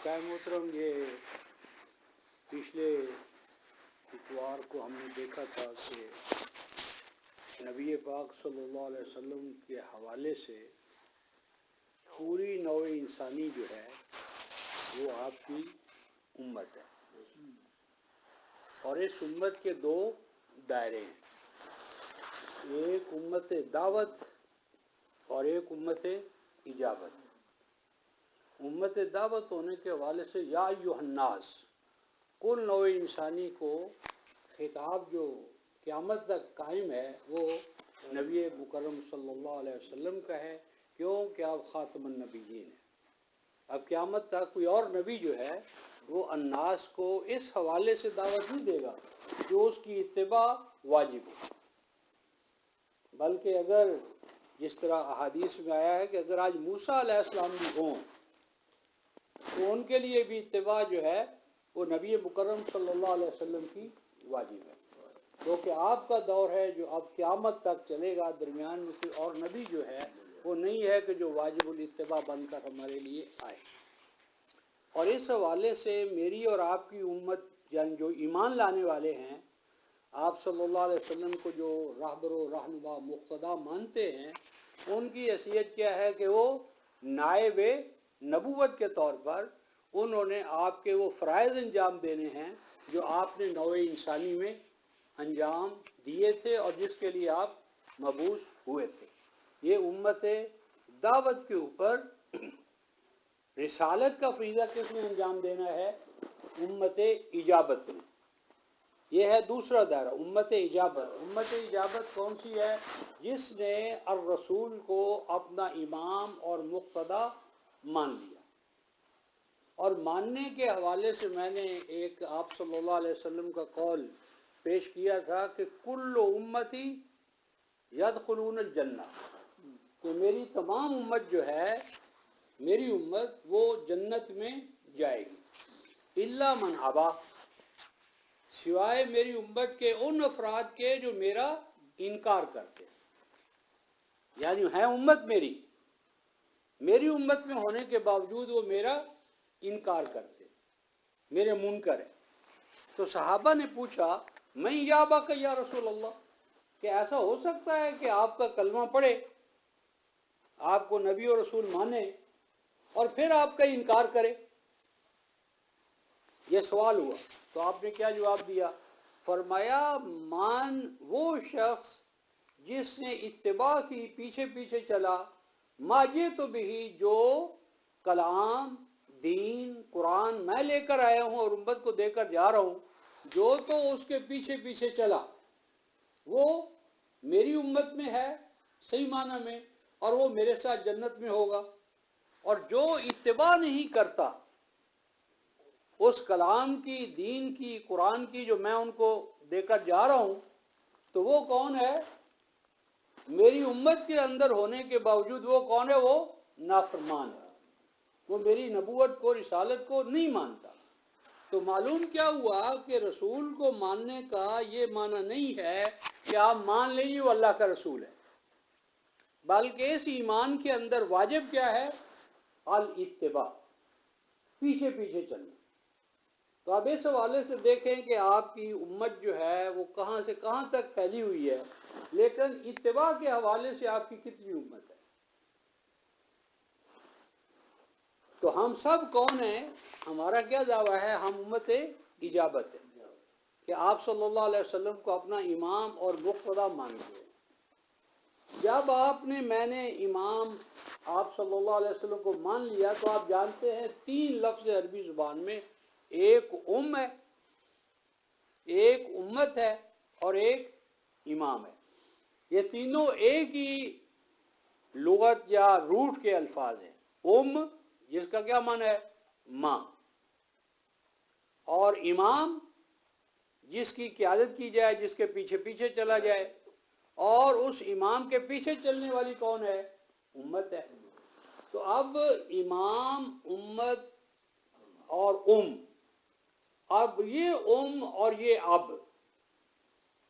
عزیز محترم، یہ پچھلے اتوار کو ہم نے دیکھا تھا کہ نبی پاک صلی اللہ علیہ وسلم کے حوالے سے پوری نوع انسانی جو ہے وہ آپ کی امت ہے، اور اس امت کے دو دائرے ہیں، ایک امت دعوت اور ایک امت اجابت۔ امت دعوت ہونے کے حوالے سے یا ایھا الناس، کل نوع انسانی کو خطاب جو قیامت تک قائم ہے وہ نبی مکرم صلی اللہ علیہ وسلم کا ہے، کیونکہ آپ خاتم النبیین ہیں۔ اب قیامت تک کوئی اور نبی جو ہے وہ الناس کو اس حوالے سے دعوت نہیں دے گا جو اس کی اتباع واجب ہو، بلکہ اگر جس طرح احادیث میں آیا ہے کہ اگر آج موسیٰ علیہ السلام بھی ہوں تو ان کے لیے بھی اتباع جو ہے وہ نبی مکرم صلی اللہ علیہ وسلم کی واجب ہے، کیونکہ آپ کا دور ہے جو اب قیامت تک چلے گا، درمیان میں کوئی اور نبی جو ہے وہ نہیں ہے کہ جو واجب الاتباع بن کر ہمارے لیے آئے۔ اور اس حوالے سے میری اور آپ کی امت یعنی جو ایمان لانے والے ہیں، آپ صلی اللہ علیہ وسلم کو جو راہبر و رہنما مقتدا مانتے ہیں، ان کی حیثیت کیا ہے کہ وہ نائب نبوت کے طور پر انہوں نے آپ کے وہ فرائض انجام دینے ہیں جو آپ نے نوع انسانی میں انجام دیے تھے اور جس کے لیے آپ مبعوث ہوئے تھے۔ یہ امت دعوت کے اوپر رسالت کا فریضہ کس نے انجام دینا ہے؟ امت اجابت نے۔ یہ ہے دوسرا دائرہ، امت اجابت۔ امت اجابت کون سی ہے؟ جس نے الرسول کو اپنا امام اور مقتدا مان لیا۔ اور ماننے کے حوالے سے میں نے ایک آپ صلی اللہ علیہ وسلم کا قول پیش کیا تھا کہ کل امتی یدخلون الجنہ، کہ میری تمام امت جو ہے، میری امت وہ جنت میں جائے گی، الا من ابا، سوائے میری امت کے ان افراد کے جو میرا انکار کرتے ہیں، یعنی ہے امت میری امت میں ہونے کے باوجود وہ میرا انکار کرتے، میرے منکر ہیں۔ تو صحابہ نے پوچھا میں یابا کا یا رسول اللہ، کہ ایسا ہو سکتا ہے کہ آپ کا کلمہ پڑھے، آپ کو نبی اور رسول مانے اور پھر آپ کا انکار کرے؟ یہ سوال ہوا تو آپ نے کیا جواب دیا؟ فرمایا مان وہ شخص جس نے اتباع کی، پیچھے پیچھے چلا، ماجے تو بھی، جو کلام دین قرآن میں لے کر آیا ہوں اور امت کو دے کر جا رہا ہوں، جو تو اس کے پیچھے پیچھے چلا وہ میری امت میں ہے صحیح معنی میں، اور وہ میرے ساتھ جنت میں ہوگا۔ اور جو اتباع نہیں کرتا اس کلام کی، دین کی، قرآن کی جو میں ان کو دے کر جا رہا ہوں، تو وہ کون ہے؟ میری امت کے اندر ہونے کے باوجود وہ کون ہے؟ وہ نافرمان ہے، وہ میری نبوت کو، رسالت کو نہیں مانتا۔ تو معلوم کیا ہوا کہ رسول کو ماننے کا یہ معنی نہیں ہے کہ آپ مان لیجیے وہ اللہ کا رسول ہے، بلکہ اس ایمان کے اندر واجب کیا ہے؟ الاتباع، پیچھے پیچھے چلنا۔ تو اب اس حوالے سے دیکھیں کہ آپ کی امت جو ہے وہ کہاں سے کہاں تک پھیلی ہوئی ہے، لیکن اتباع کے حوالے سے آپ کی کتنی امت ہے؟ تو ہم سب کون ہیں؟ ہمارا کیا دعویٰ ہے؟ ہم امت اجابت ہے، کہ آپ صلی اللہ علیہ وسلم کو اپنا امام اور مقتدا مانتے ہیں۔ جب میں نے امام آپ صلی اللہ علیہ وسلم کو مان لیا تو آپ جانتے ہیں 3 لفظ عربی زبان میں، ایک ہے، ایک امت ہے اور ایک امام ہے۔ یہ تینوں ایک ہی لغت یا روٹ کے الفاظ ہیں۔ جس کا کیا معنی ہے؟ ماں، اور امام جس کی قیادت کی جائے، جس کے پیچھے پیچھے چلا جائے، اور اس امام کے پیچھے چلنے والی کون ہے؟ امت ہے۔ تو اب امام، امت اور اب یہ اور یہ اب،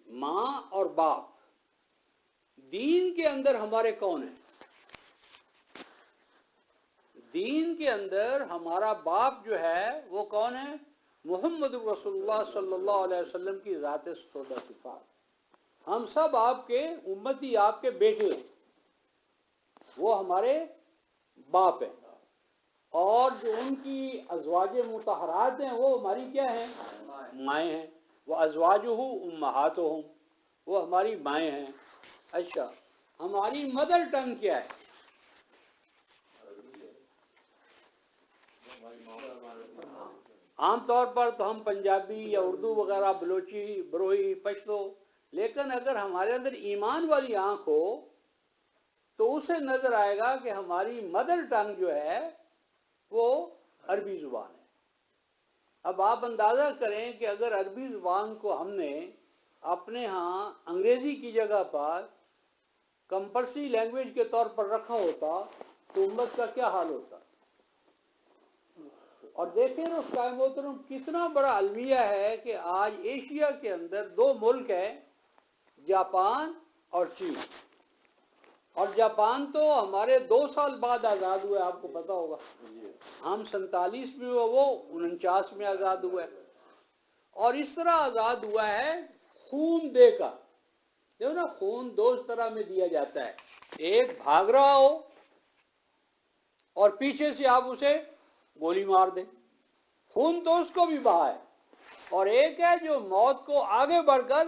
ماں اور باپ، دین کے اندر ہمارے کون ہیں؟ دین کے اندر ہمارا باپ جو ہے وہ کون ہے؟ محمد رسول اللہ صلی اللہ علیہ وسلم کی ذات ستودہ صفات. ہم سب آپ کے امتی، آپ کے بیٹے ہیں، وہ ہمارے باپ ہیں. اور جو ان کی ازواج مطہرات ہیں وہ ہماری کیا ہیں؟ مائیں ہیں. وہ ازواجہ امہاتہم، وہ ہماری مائیں ہیں. اچھا، ہماری مدر ٹنگ کیا ہے؟ عام طور پر تو ہم پنجابی یا اردو وغیرہ، بلوچی، بروئی، پشتو، لیکن اگر ہمارے اندر ایمان والی آنکھ ہو تو اسے نظر آئے گا کہ ہماری مدر ٹنگ جو ہے وہ عربی زبان ہے. اب آپ اندازہ کریں کہ اگر عربی زبان کو ہم نے اپنے ہاں انگریزی کی جگہ پر کمپلسری لینگویج کے طور پر رکھا ہوتا تو امت کا کیا حال ہوتا. اور دیکھیں اس قائم محترم کتنا بڑا المیہ ہے کہ آج ایشیا کے اندر دو ملک ہیں، جاپان اور چین. اور جاپان تو ہمارے 2 سال بعد آزاد ہوا ہے، آپ کو پتا ہوگا. ہم 47 میں ہوا، وہ 49 میں آزاد ہوا ہے. اور اس طرح آزاد ہوا ہے خون دے کر. دیکھو نا، خون 2 طرح میں دیا جاتا ہے. ایک بھاگ رہا ہو اور پیچھے سے آپ اسے گولی مار دیں، خون تو اس کو بھی بہا ہے. اور ایک ہے جو موت کو آگے بڑھ کر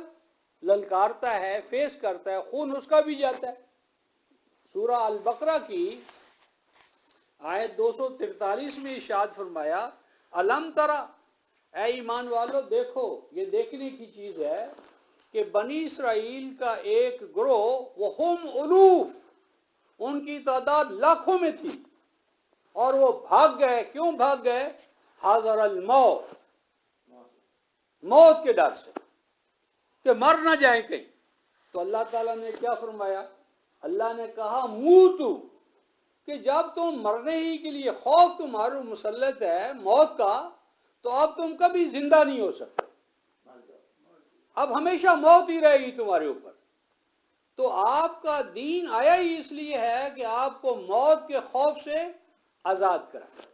للکارتا ہے، فیس کرتا ہے، خون اس کا بھی جاتا ہے. سورہ البقرہ کی آیت 243 میں ارشاد فرمایا، الم ترا، اے ایمان والو دیکھو. یہ دیکھنے کی چیز ہے کہ بنی اسرائیل کا ایک گروہ، وہ ہم الوف، ان کی تعداد لاکھوں میں تھی، اور وہ بھاگ گئے. کیوں بھاگ گئے؟ حذر الموت، موت کے ڈر سے کہ مر نہ جائیں کہیں. تو اللہ تعالیٰ نے کیا فرمایا؟ اللہ نے کہا موتو، کہ جب تم مرنے ہی کے لیے خوف تمہارے مسلط ہے موت کا، تو اب تم کبھی زندہ نہیں ہو سکتے. اب ہمیشہ موت ہی رہے گی تمہارے اوپر. تو آپ کا دین آیا ہی اس لیے ہے کہ آپ کو موت کے خوف سے آزاد کرے.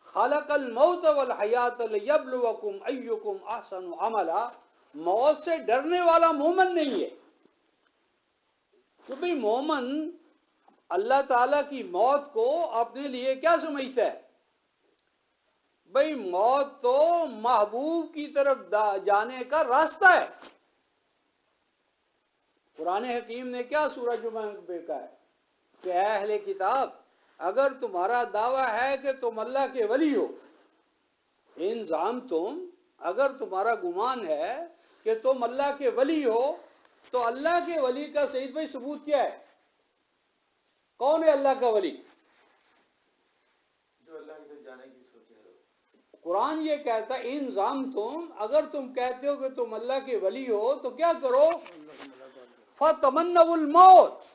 خلق الموت والحیات لیبلوکم ایکم احسن عملا. موت سے ڈرنے والا مومن نہیں ہے. تو بھئی مومن اللہ تعالیٰ کی موت کو اپنے لیے کیا سمجھتا ہے؟ بھئی موت تو محبوب کی طرف جانے کا راستہ ہے. قرآن حکیم نے کیا سورہ جمعہ میں کہا ہے کہ اے اہل کتاب، اگر تمہارا دعویٰ ہے کہ تم اللہ کے ولی ہو، ان زعمتم، اگر تمہارا گمان ہے کہ تم اللہ کے ولی ہو، تو اللہ کے ولی کا سید بھائی ثبوت کیا ہے؟ کون ہے اللہ کا ولی؟ جو اللہ کی طرف جانے کی سوچے. قرآن یہ کہتا ہے ان زعمتم، اگر تم کہتے ہو کہ تم اللہ کے ولی ہو تو کیا کرو؟ فتمنوا الموت.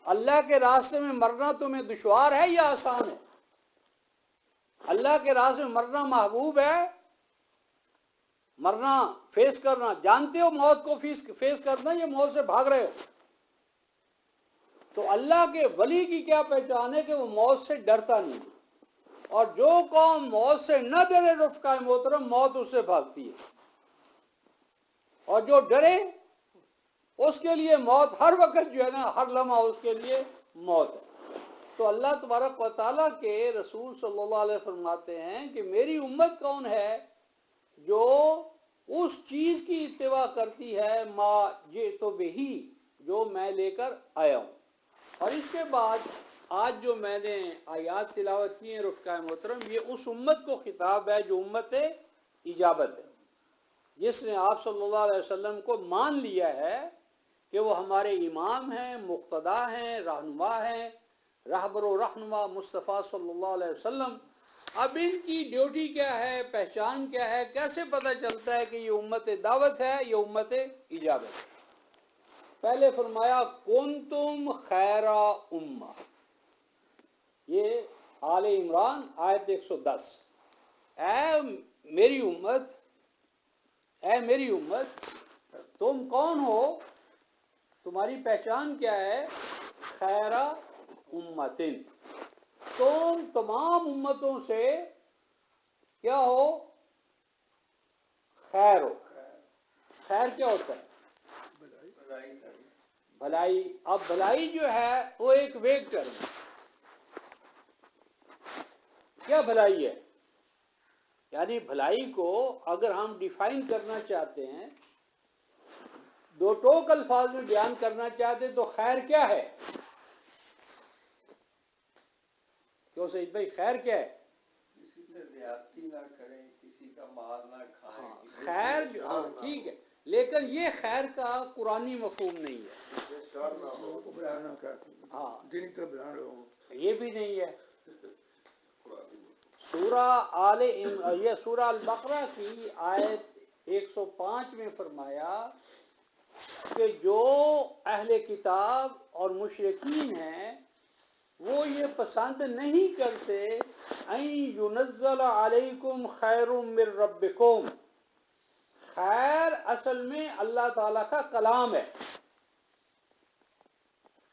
اللہ کے راستے میں مرنا تمہیں دشوار ہے یا آسان ہے؟ اللہ کے راستے میں مرنا محبوب ہے؟ مرنا فیس کرنا جانتے ہو؟ موت کو فیس کرنا یا موت سے بھاگ رہے ہو؟ تو اللہ کے ولی کی کیا پہچان ہے کہ وہ موت سے ڈرتا نہیں. اور جو قوم موت سے نہ ڈرے رفقائے محترم، موت اس سے بھاگتی ہے. اور جو ڈرے اس کے لیے موت ہر وقت جو ہے نا، ہر لمحہ اس کے لیے موت ہے. تو اللہ تبارک و تعالیٰ کے رسول صلی اللہ علیہ وسلم فرماتے ہیں کہ میری امت کون ہے؟ جو اس چیز کی اتباع کرتی ہے ما جئت بہ، جو میں لے کر آیا ہوں. اور اس کے بعد آج جو میں نے آیات تلاوت کی ہیں رفقائے محترم، یہ اس امت کو خطاب ہے جو امت اجابت ہے، جس نے آپ صلی اللہ علیہ وسلم کو مان لیا ہے کہ وہ ہمارے امام ہیں، مقتدا ہیں، رہنما ہیں، رہبر و رہنما مصطفیٰ صلی اللہ علیہ وسلم. اب ان کی ڈیوٹی کیا ہے، پہچان کیا ہے، کیسے پتہ چلتا ہے کہ یہ امت دعوت ہے، یہ امت اجابت ہے؟ پہلے فرمایا کنتم خیر امہ، یہ آل عمران آیت 110. اے میری امت، تم کون ہو؟ تمہاری پہچان کیا ہے؟ خیر امتن، تم تمام امتوں سے کیا ہو؟ خیر ہو۔ خیر کیا ہوتا ہے؟ بھلائی۔ اب بھلائی جو ہے وہ ایک ویگ ٹرم ہے۔ کیا بھلائی ہے؟ یعنی بھلائی کو اگر ہم ڈیفائن کرنا چاہتے ہیں، دو ٹوک الفاظ میں بیان کرنا چاہتے ہیں تو خیر کیا ہے؟ کیوں سعید بھائی خیر کیا ہے؟ کسی سے زیادتی نہ کریں، کسی کا مال نہ کھائیں۔ ہاں خیر، ہاں ٹھیک ہے، لیکن یہ خیر کا قرآنی مفہوم نہیں ہے۔ ہاں یہ بھی نہیں ہے۔ یہ سورہ البقرہ کی آیت 105 میں فرمایا کہ جو اہل کتاب اور مشرکین ہیں وہ یہ پسند نہیں کرتے ان ينزل علیکم خیر من ربکم۔ خیر اصل میں اللہ تعالیٰ کا کلام ہے۔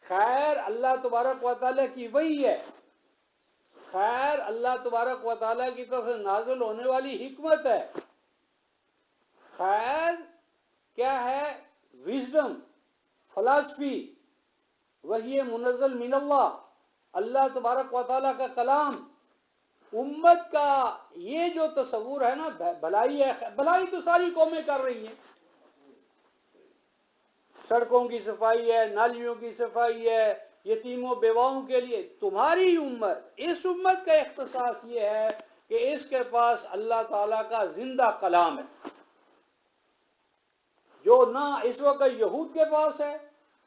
خیر اللہ تبارک و تعالیٰ کی وحی ہے۔ خیر اللہ تبارک و تعالیٰ کی طرف سے نازل ہونے والی حکمت ہے۔ خیر کیا ہے؟ وزڈم، فلاسفی، وحی منزل من اللہ، اللہ تبارک و تعالیٰ کا کلام۔ امت کا یہ جو تصور ہے نا بھلائی ہے، بھلائی تو ساری قومیں کر رہی ہیں، سڑکوں کی صفائی ہے، نالیوں کی صفائی ہے، یتیموں بیواؤں کے لیے۔ تمہاری امت، اس امت کا اختصاص یہ ہے کہ اس کے پاس اللہ تعالیٰ کا زندہ کلام ہے، جو نہ اس وقت یہود کے پاس ہے،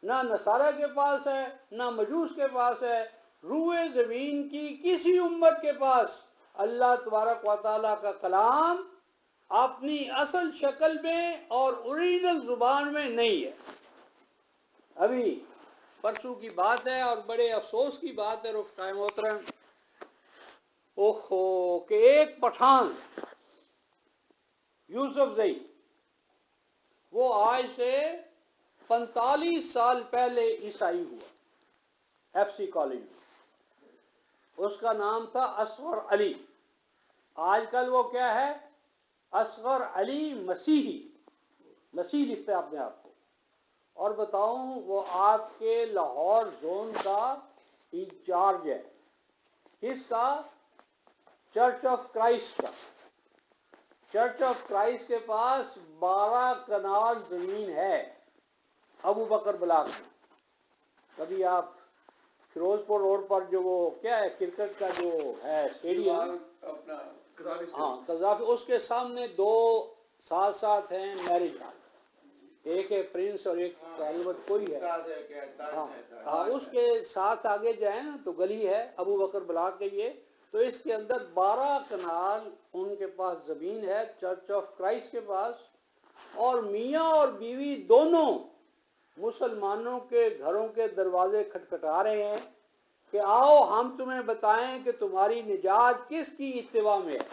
نہ نصارہ کے پاس ہے، نہ مجوس کے پاس ہے۔ روئے زمین کی کسی امت کے پاس اللہ تبارک و تعالیٰ کا کلام اپنی اصل شکل میں اور اوریجنل زبان میں نہیں ہے۔ ابھی پرسوں کی بات ہے اور بڑے افسوس کی بات ہے رفقائے محترم، اوہو کہ ایک پٹھان یوسف زئی، وہ آج سے 45 سال پہلے عیسائی ہوا ایف سی کالج میں۔ اس کا نام تھا اصغر علی، آج کل وہ کیا ہے؟ اصغر علی مسیحی، مسیح لکھتا ہے اپنے آپ کو۔ اور بتاؤں وہ آپ کے لاہور زون کا انچارج ہے، کس کا؟ چرچ آف کرائسٹ کا۔ چرچ آف کرائسٹ کے پاس 12 کنال زمین ہے ابو بکر بلاک میں۔ کبھی آپ فیروز پور روڈ پر جو وہ کیا ہے کرکٹ کا جو ہے اسٹیڈیم، ہاں قذافی، اس کے سامنے 2 ساتھ ساتھ ہیں میرج ہال، ایک ہے پرنس اور ایک البت کوئی ہے، ہاں اس کے ساتھ آگے جائیں نا تو گلی ہے ابو بکر بلاک کے، یہ تو اس کے اندر 12 کنال ان کے پاس زمین ہے چرچ آف کرائسٹ کے پاس۔ اور میاں اور بیوی دونوں مسلمانوں کے گھروں کے دروازے کھٹکھٹا رہے ہیں کہ آؤ ہم تمہیں بتائیں کہ تمہاری نجات کس کی اتباع میں ہے۔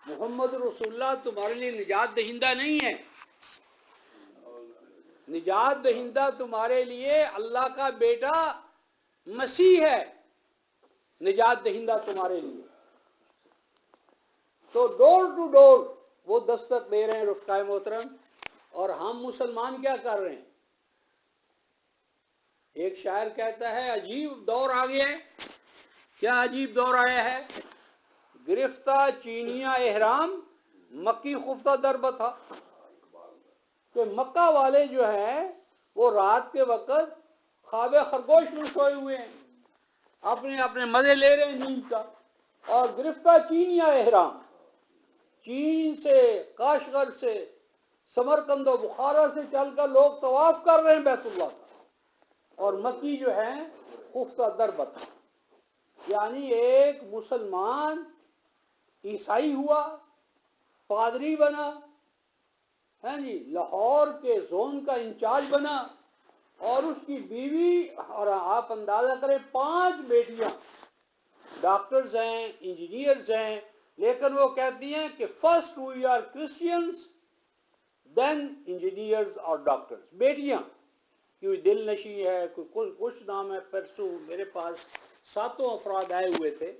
محمد رسول اللہ تمہارے لیے نجات دہندہ نہیں ہے، نجات دہندہ تمہارے لیے اللہ کا بیٹا مسیح ہے، نجات دہندہ تمہارے لیے۔ تو ڈور ٹو ڈور وہ دستک دے رہے ہیں رفقائے محترم، اور ہم مسلمان کیا کر رہے ہیں؟ ایک شاعر کہتا ہے عجیب دور آ گیا ہے۔ کیا عجیب دور آیا ہے؟ گرفتہ چینیا احرام مکی خفتہ دربہ تھا، کہ مکہ والے جو ہیں وہ رات کے وقت خواب خرگوش میں سوئے ہوئے ہیں، اپنے اپنے مزے لے رہے ہیں نیند کا، اور گرفتہ چینیا احرام، چین سے، کاشغر سے، سمرقند و بخارا سے چل کر لوگ طواف کر رہے ہیں بیت اللہ کا، اور مکی جو ہے خفتہ دربت۔ یعنی ایک مسلمان عیسائی ہوا، پادری بنا، ہے جی، لاہور کے زون کا انچارج بنا، اور اس کی بیوی، اور آپ اندازہ کریں 5 بیٹیاں، ڈاکٹرز ہیں، انجینئرز ہیں، لیکن وہ کہتی ہیں کہ first we are Christians then engineers اور ڈاکٹرز۔ بیٹیاں کوئی دل نشیں ہے، کوئی کچھ نام ہے. پرسوں میرے پاس 7 افراد آئے ہوئے تھے،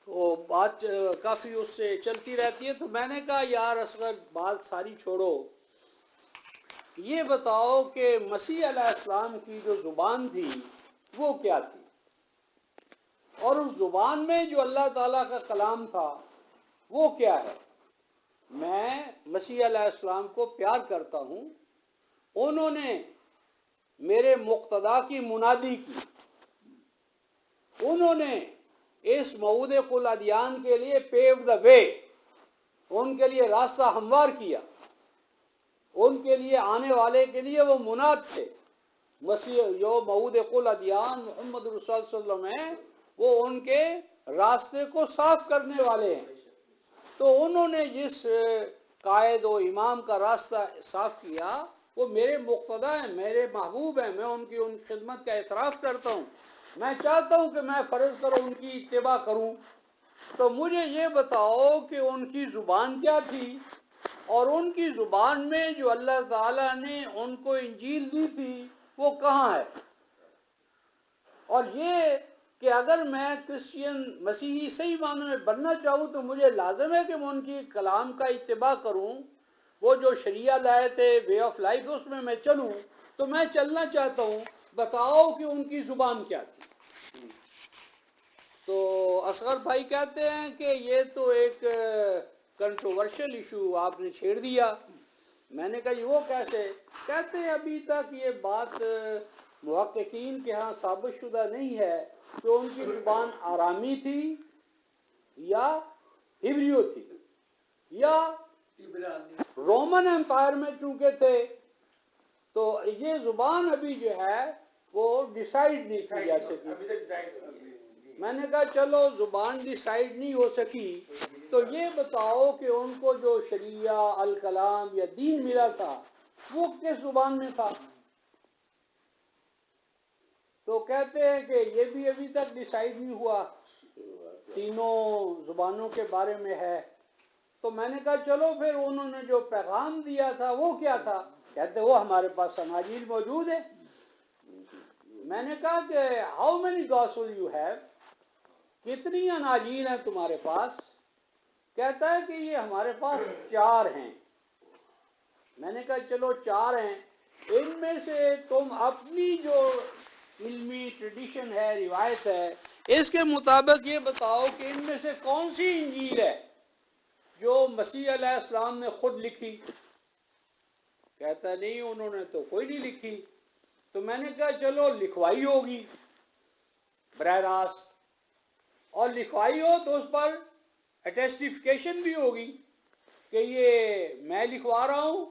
تو بات کافی اس سے چلتی رہتی ہے. تو میں نے کہا یار اصغر بات ساری چھوڑو، یہ بتاؤ کہ مسیح علیہ السلام کی جو زبان تھی وہ کیا تھی، اور اس زبان میں جو اللہ تعالیٰ کا کلام تھا وہ کیا ہے. میں مسیح علیہ السلام کو پیار کرتا ہوں، انہوں نے میرے مقتدا کی منادی کی، انہوں نے اس موعود کل ادیان کے لیے پیو دا وے، ان کے لیے راستہ ہموار کیا، ان کے لیے آنے والے کے لیے وہ مناد تھے. مسیح جو موعود کل ادیان محمد رسول اللہ صلی اللہ علیہ وسلم ہیں، وہ ان کے راستے کو صاف کرنے والے ہیں. تو انہوں نے جس قائد و امام کا راستہ صاف کیا وہ میرے مقتدا ہیں، میرے محبوب ہیں. میں ان کی خدمت کا اعتراف کرتا ہوں، میں چاہتا ہوں کہ میں فرض کروں ان کی اتباع کروں. تو مجھے یہ بتاؤ کہ ان کی زبان کیا تھی، اور ان کی زبان میں جو اللہ تعالیٰ نے ان کو انجیل دی تھی وہ کہاں ہے. اور یہ کہ اگر میں کرسچین مسیحی صحیح معنوں میں بننا چاہوں تو مجھے لازم ہے کہ میں ان کی کلام کا اتباع کروں. وہ جو شریعہ لائے تھے، وے آف لائف، اس میں چلوں. تو میں چلنا چاہتا ہوں، بتاؤ کہ ان کی زبان کیا تھی. تو اصغر بھائی کہتے ہیں کہ یہ تو ایک کنٹروورشل ایشو آپ نے چھیڑ دیا. میں نے کہا یہ وہ کیسے؟ کہتے ہیں ابھی تک یہ بات محققین کے ہاں ثابت شدہ نہیں ہے کہ ان کی زبان آرامی تھی یا ہبریو تھی یا رومن امپائر میں چونکہ تھے. تو یہ زبان ابھی جو ہے وہ ڈیسائیڈ نہیں کی جا سکی. میں نے کہا چلو زبان ڈیسائیڈ نہیں ہو سکی تو یہ بتاؤ کہ ان کو جو شریعہ الکلام یا دین ملا تھا وہ کس زبان میں تھا. تو کہتے ہیں کہ یہ بھی ابھی تک ڈیسائیڈ نہیں ہوا، تینوں زبانوں کے بارے میں ہے. تو میں نے کہا چلو پھر انہوں نے جو پیغام دیا تھا وہ کیا تھا؟ کہتے وہ ہمارے پاس اناجیل موجود ہے. میں نے کہا کہ how many gospel you have, کتنی اناجیل ہیں تمہارے پاس؟ کہتا ہے کہ یہ ہمارے پاس 4 ہیں. میں نے کہا چلو 4 ہیں، ان میں سے تم اپنی جو علمی ٹریڈیشن ہے، روایت ہے، اس کے مطابق یہ بتاؤ کہ ان میں سے کون سی انجیل ہے جو مسیح علیہ السلام نے خود لکھی. کہتا نہیں انہوں نے تو کوئی نہیں لکھی. تو میں نے کہا چلو لکھوائی ہوگی براہ راست، اور لکھوائی ہو تو اس پر اٹیسٹیفیکیشن بھی ہوگی کہ یہ میں لکھوا رہا ہوں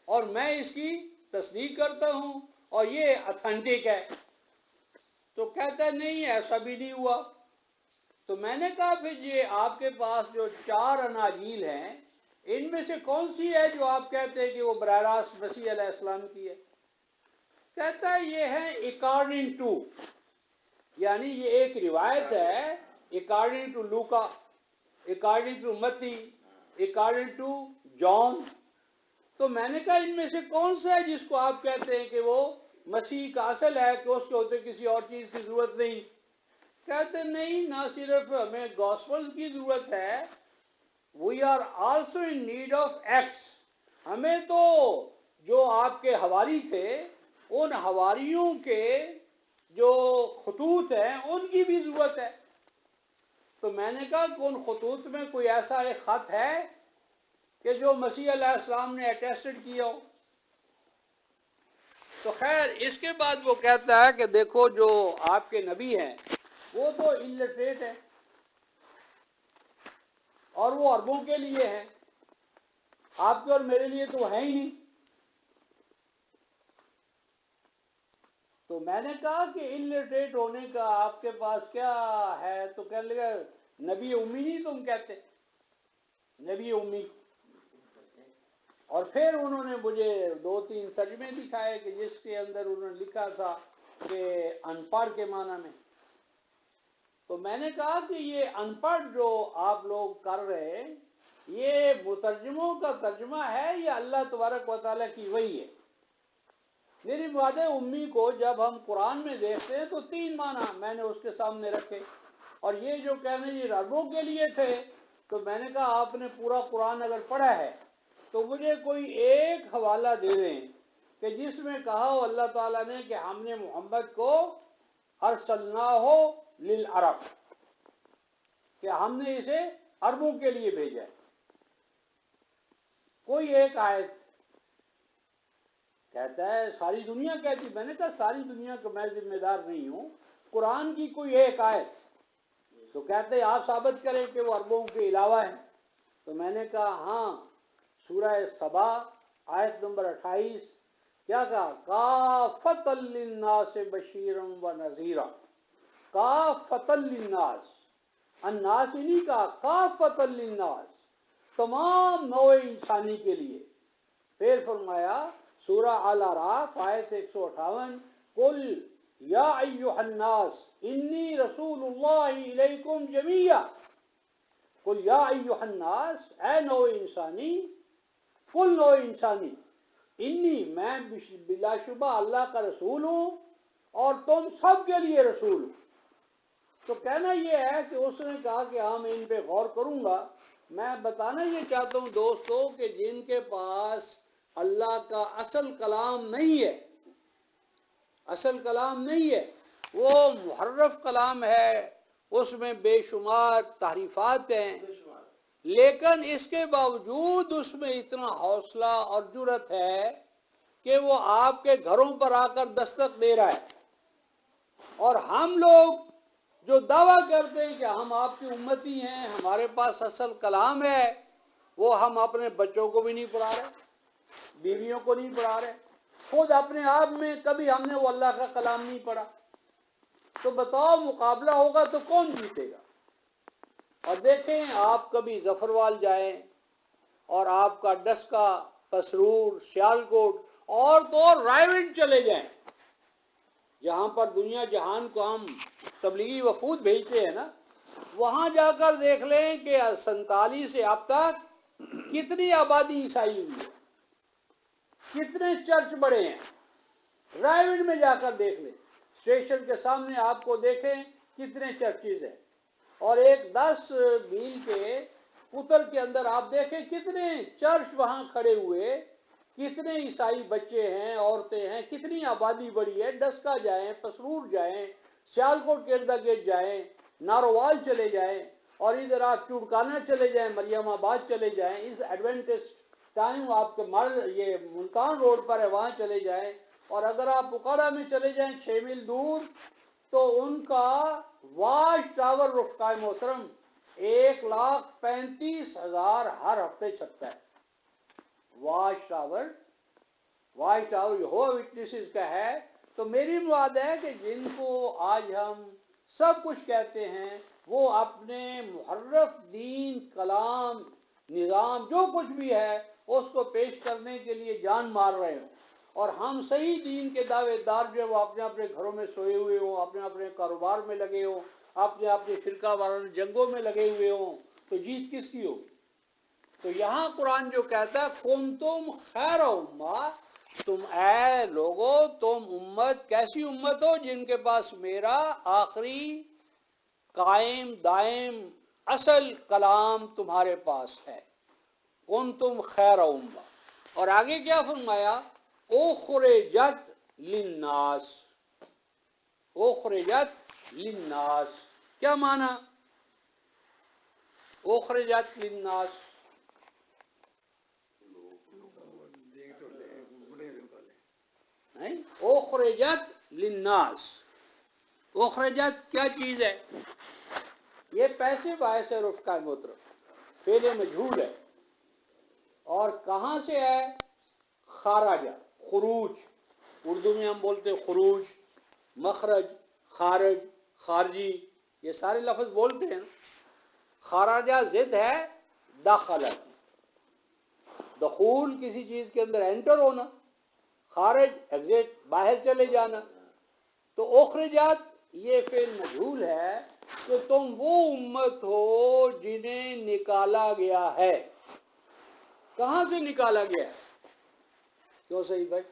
اور میں اس کی تصدیق کرتا ہوں اور یہ اتھینٹک ہے. تو کہتا ہے نہیں ایسا بھی نہیں ہوا. تو میں نے کہا پھر یہ آپ کے پاس جو 4 اناجیل ہیں ان میں سے کون سی ہے جو آپ کہتے ہیں کہ وہ براہ راست مسیح علیہ السلام کی ہے؟ کہتا ہے یہ ہے اکارڈنگ ٹو، یعنی یہ ایک روایت ہے اکارڈنگ ٹو لوکا، اکارڈنگ ٹو متی، اکارڈنگ ٹو جان. تو میں نے کہا ان میں سے کون سا ہے جس کو آپ کہتے ہیں کہ وہ مسیح کا اصل ہے کہ اس کے ہوتے کسی اور چیز کی ضرورت نہیں؟ کہتے نہیں، نہ صرف ہمیں گاسپل کی ضرورت ہے، we are also in need of Acts. ہمیں تو جو آپ کے حواری تھے ان حواریوں کے جو خطوط ہیں ان کی بھی ضرورت ہے. تو میں نے کہا کہ ان خطوط میں کوئی ایسا ایک خط ہے کہ جو مسیح علیہ السلام نے اٹیسٹڈ کیا ہو؟ تو خیر اس کے بعد وہ کہتا ہے کہ دیکھو جو آپ کے نبی ہیں وہ تو الٹریٹ ہے اور وہ عربوں کے لیے ہیں، آپ کے اور میرے لیے تو ہے ہی نہیں. تو میں نے کہا کہ الٹریٹ ہونے کا آپ کے پاس کیا ہے؟ تو کہنے لگا نبی امی نہیں تم کہتے، نبی امی. اور پھر انہوں نے مجھے 2-3 ترجمے دکھائے کہ جس کے اندر انہوں نے لکھا تھا کہ ان پڑھ کے معنی میں. تو میں نے کہا کہ یہ ان پڑھ جو آپ لوگ کر رہے ہیں یہ مترجموں کا ترجمہ ہے یا اللہ تبارک و تعالیٰ کی وحی ہے؟ میری مراد ہے امی کو جب ہم قرآن میں دیکھتے ہیں تو 3 معنی میں نے اس کے سامنے رکھے، اور یہ جو کہنے یہ عربوں کے لیے تھے، تو میں نے کہا آپ نے پورا قرآن اگر پڑھا ہے تو مجھے کوئی ایک حوالہ دے دیں کہ جس میں کہا ہو اللہ تعالیٰ نے کہ ہم نے محمد کو ارسلناہ للعرب، کہ ہم نے اسے عربوں کے لیے بھیجا ہے، کوئی ایک آیت۔ کہتا ہے ساری دنیا کہتی، میں نے کہا ساری دنیا کا میں ذمہ دار نہیں ہوں، قرآن کی کوئی ایک آیت۔ تو کہتے ہیں آپ ثابت کریں کہ وہ عربوں کے علاوہ ہے۔ تو میں نے کہا ہاں، سورہ سبا آیت نمبر 28، کیا کہا؟ کافۃ للناس بشیرا و نذیرا، کافۃ للناس، الناس ہی نہیں کہا، کافۃ للناس، تمام نوع انسانی کے لیے۔ پھر فرمایا سورہ الاعراف آیت 158، قل یا ایھا الناس انی رسول اللہ الیکم جمیعا، قل یا ایھا الناس، اے نوع انسانی، کل نوع انسانی، انی میں بلا شبہ اللہ کا رسول ہوں اور تم سب کے لیے رسول ہوں۔ تو کہنا یہ ہے کہ اس نے کہا کہ ہاں میں ان پہ غور کروں گا۔ میں بتانا یہ چاہتا ہوں دوستو کہ جن کے پاس اللہ کا اصل کلام نہیں ہے، اصل کلام نہیں ہے، وہ محرف کلام ہے، اس میں بے شمار تحریفات ہیں، لیکن اس کے باوجود اس میں اتنا حوصلہ اور جرأت ہے کہ وہ آپ کے گھروں پر آ کر دستک دے رہا ہے۔ اور ہم لوگ جو دعویٰ کرتے ہیں کہ ہم آپ کی امتی ہیں، ہمارے پاس اصل کلام ہے، وہ ہم اپنے بچوں کو بھی نہیں پڑھا رہے، بیویوں کو نہیں پڑھا رہے، خود اپنے آپ میں کبھی ہم نے وہ اللہ کا کلام نہیں پڑھا۔ تو بتاؤ مقابلہ ہوگا تو کون جیتے گا؟ اور دیکھیں آپ کبھی ظفروال جائیں اور آپ کا ڈسکا، پسرور، سیالکوٹ اور تو اور رائے گنج چلے جائیں، جہاں پر دنیا جہان کو ہم تبلیغی وفود بھیجتے ہیں نا، وہاں جا کر دیکھ لیں کہ 47 سے اب تک کتنی آبادی عیسائی ہوئی ہے، کتنے چرچ بڑے ہیں۔ رائے گنج میں جا کر دیکھ لیں، اسٹیشن کے سامنے آپ کو دیکھیں کتنے چرچز ہیں، اور ایک 10 میل کے قطر کے اندر آپ دیکھیں کتنے چرچ وہاں کھڑے ہوئے، کتنے عیسائی بچے ہیں، عورتیں ہیں، کتنی آبادی بڑی ہے۔ ڈسکا جائیں، پسرور جائیں، سیالکوٹ کے ارد گرد جائیں، ناروال چلے جائیں، اور ادھر آپ چوڑکانہ چلے جائیں، مریم آباد چلے جائیں، اس ایڈوینٹسٹ ٹائم آپ کے یہ ملتان روڈ پر ہے وہاں چلے جائیں، اور اگر آپ بخارا میں چلے جائیں 6 میل دور، تو ان کا واچ ٹاور رفقائے محترم 1,35,000 ہر ہفتے چھپتا ہے۔ واچ ٹاور یہوہ وٹنسز کا ہے۔ تو میری مراد ہے کہ جن کو آج ہم سب کچھ کہتے ہیں، وہ اپنے محرف دین، کلام، نظام جو کچھ بھی ہے اس کو پیش کرنے کے لیے جان مار رہے ہوں، اور ہم صحیح دین کے دعوے دار جو وہ اپنے اپنے گھروں میں سوئے ہوئے ہوں، اپنے اپنے کاروبار میں لگے ہوں، اپنے اپنے فرقہ وارانہ جنگوں میں لگے ہوئے ہوں، تو جیت کس کی ہوگی؟ تو یہاں قرآن جو کہتا ہے کنتم خیر امہ، تم اے لوگو، تم امت، کیسی امت ہو؟ جن کے پاس میرا آخری قائم دائم اصل کلام تمہارے پاس ہے، کنتم خیر امہ۔ اور آگے کیا فرمایا؟ اخرجت للناس، اخرجت للناس، کیا معنی اخرجت للناس؟ اخرجت للناس، اخرجت کیا چیز ہے؟ یہ پیسے باعث ہے رفقہ محترم، فعل مجہول ہے، اور کہاں سے ہے؟ خارجہ، خروج، اردو میں ہم بولتے ہیں خروج، مخرج، خارج، خارجی، یہ سارے لفظ بولتے ہیں۔ خارجہ ضد ہے داخلہ، دخول کسی چیز کے اندر انٹر ہونا، خارج ایگزٹ، باہر چلے جانا۔ تو اخرجات یہ فعل مجہول ہے کہ تم وہ امت ہو جنہیں نکالا گیا ہے۔ کہاں سے نکالا گیا ہے؟ کیوں صحیح بھائی؟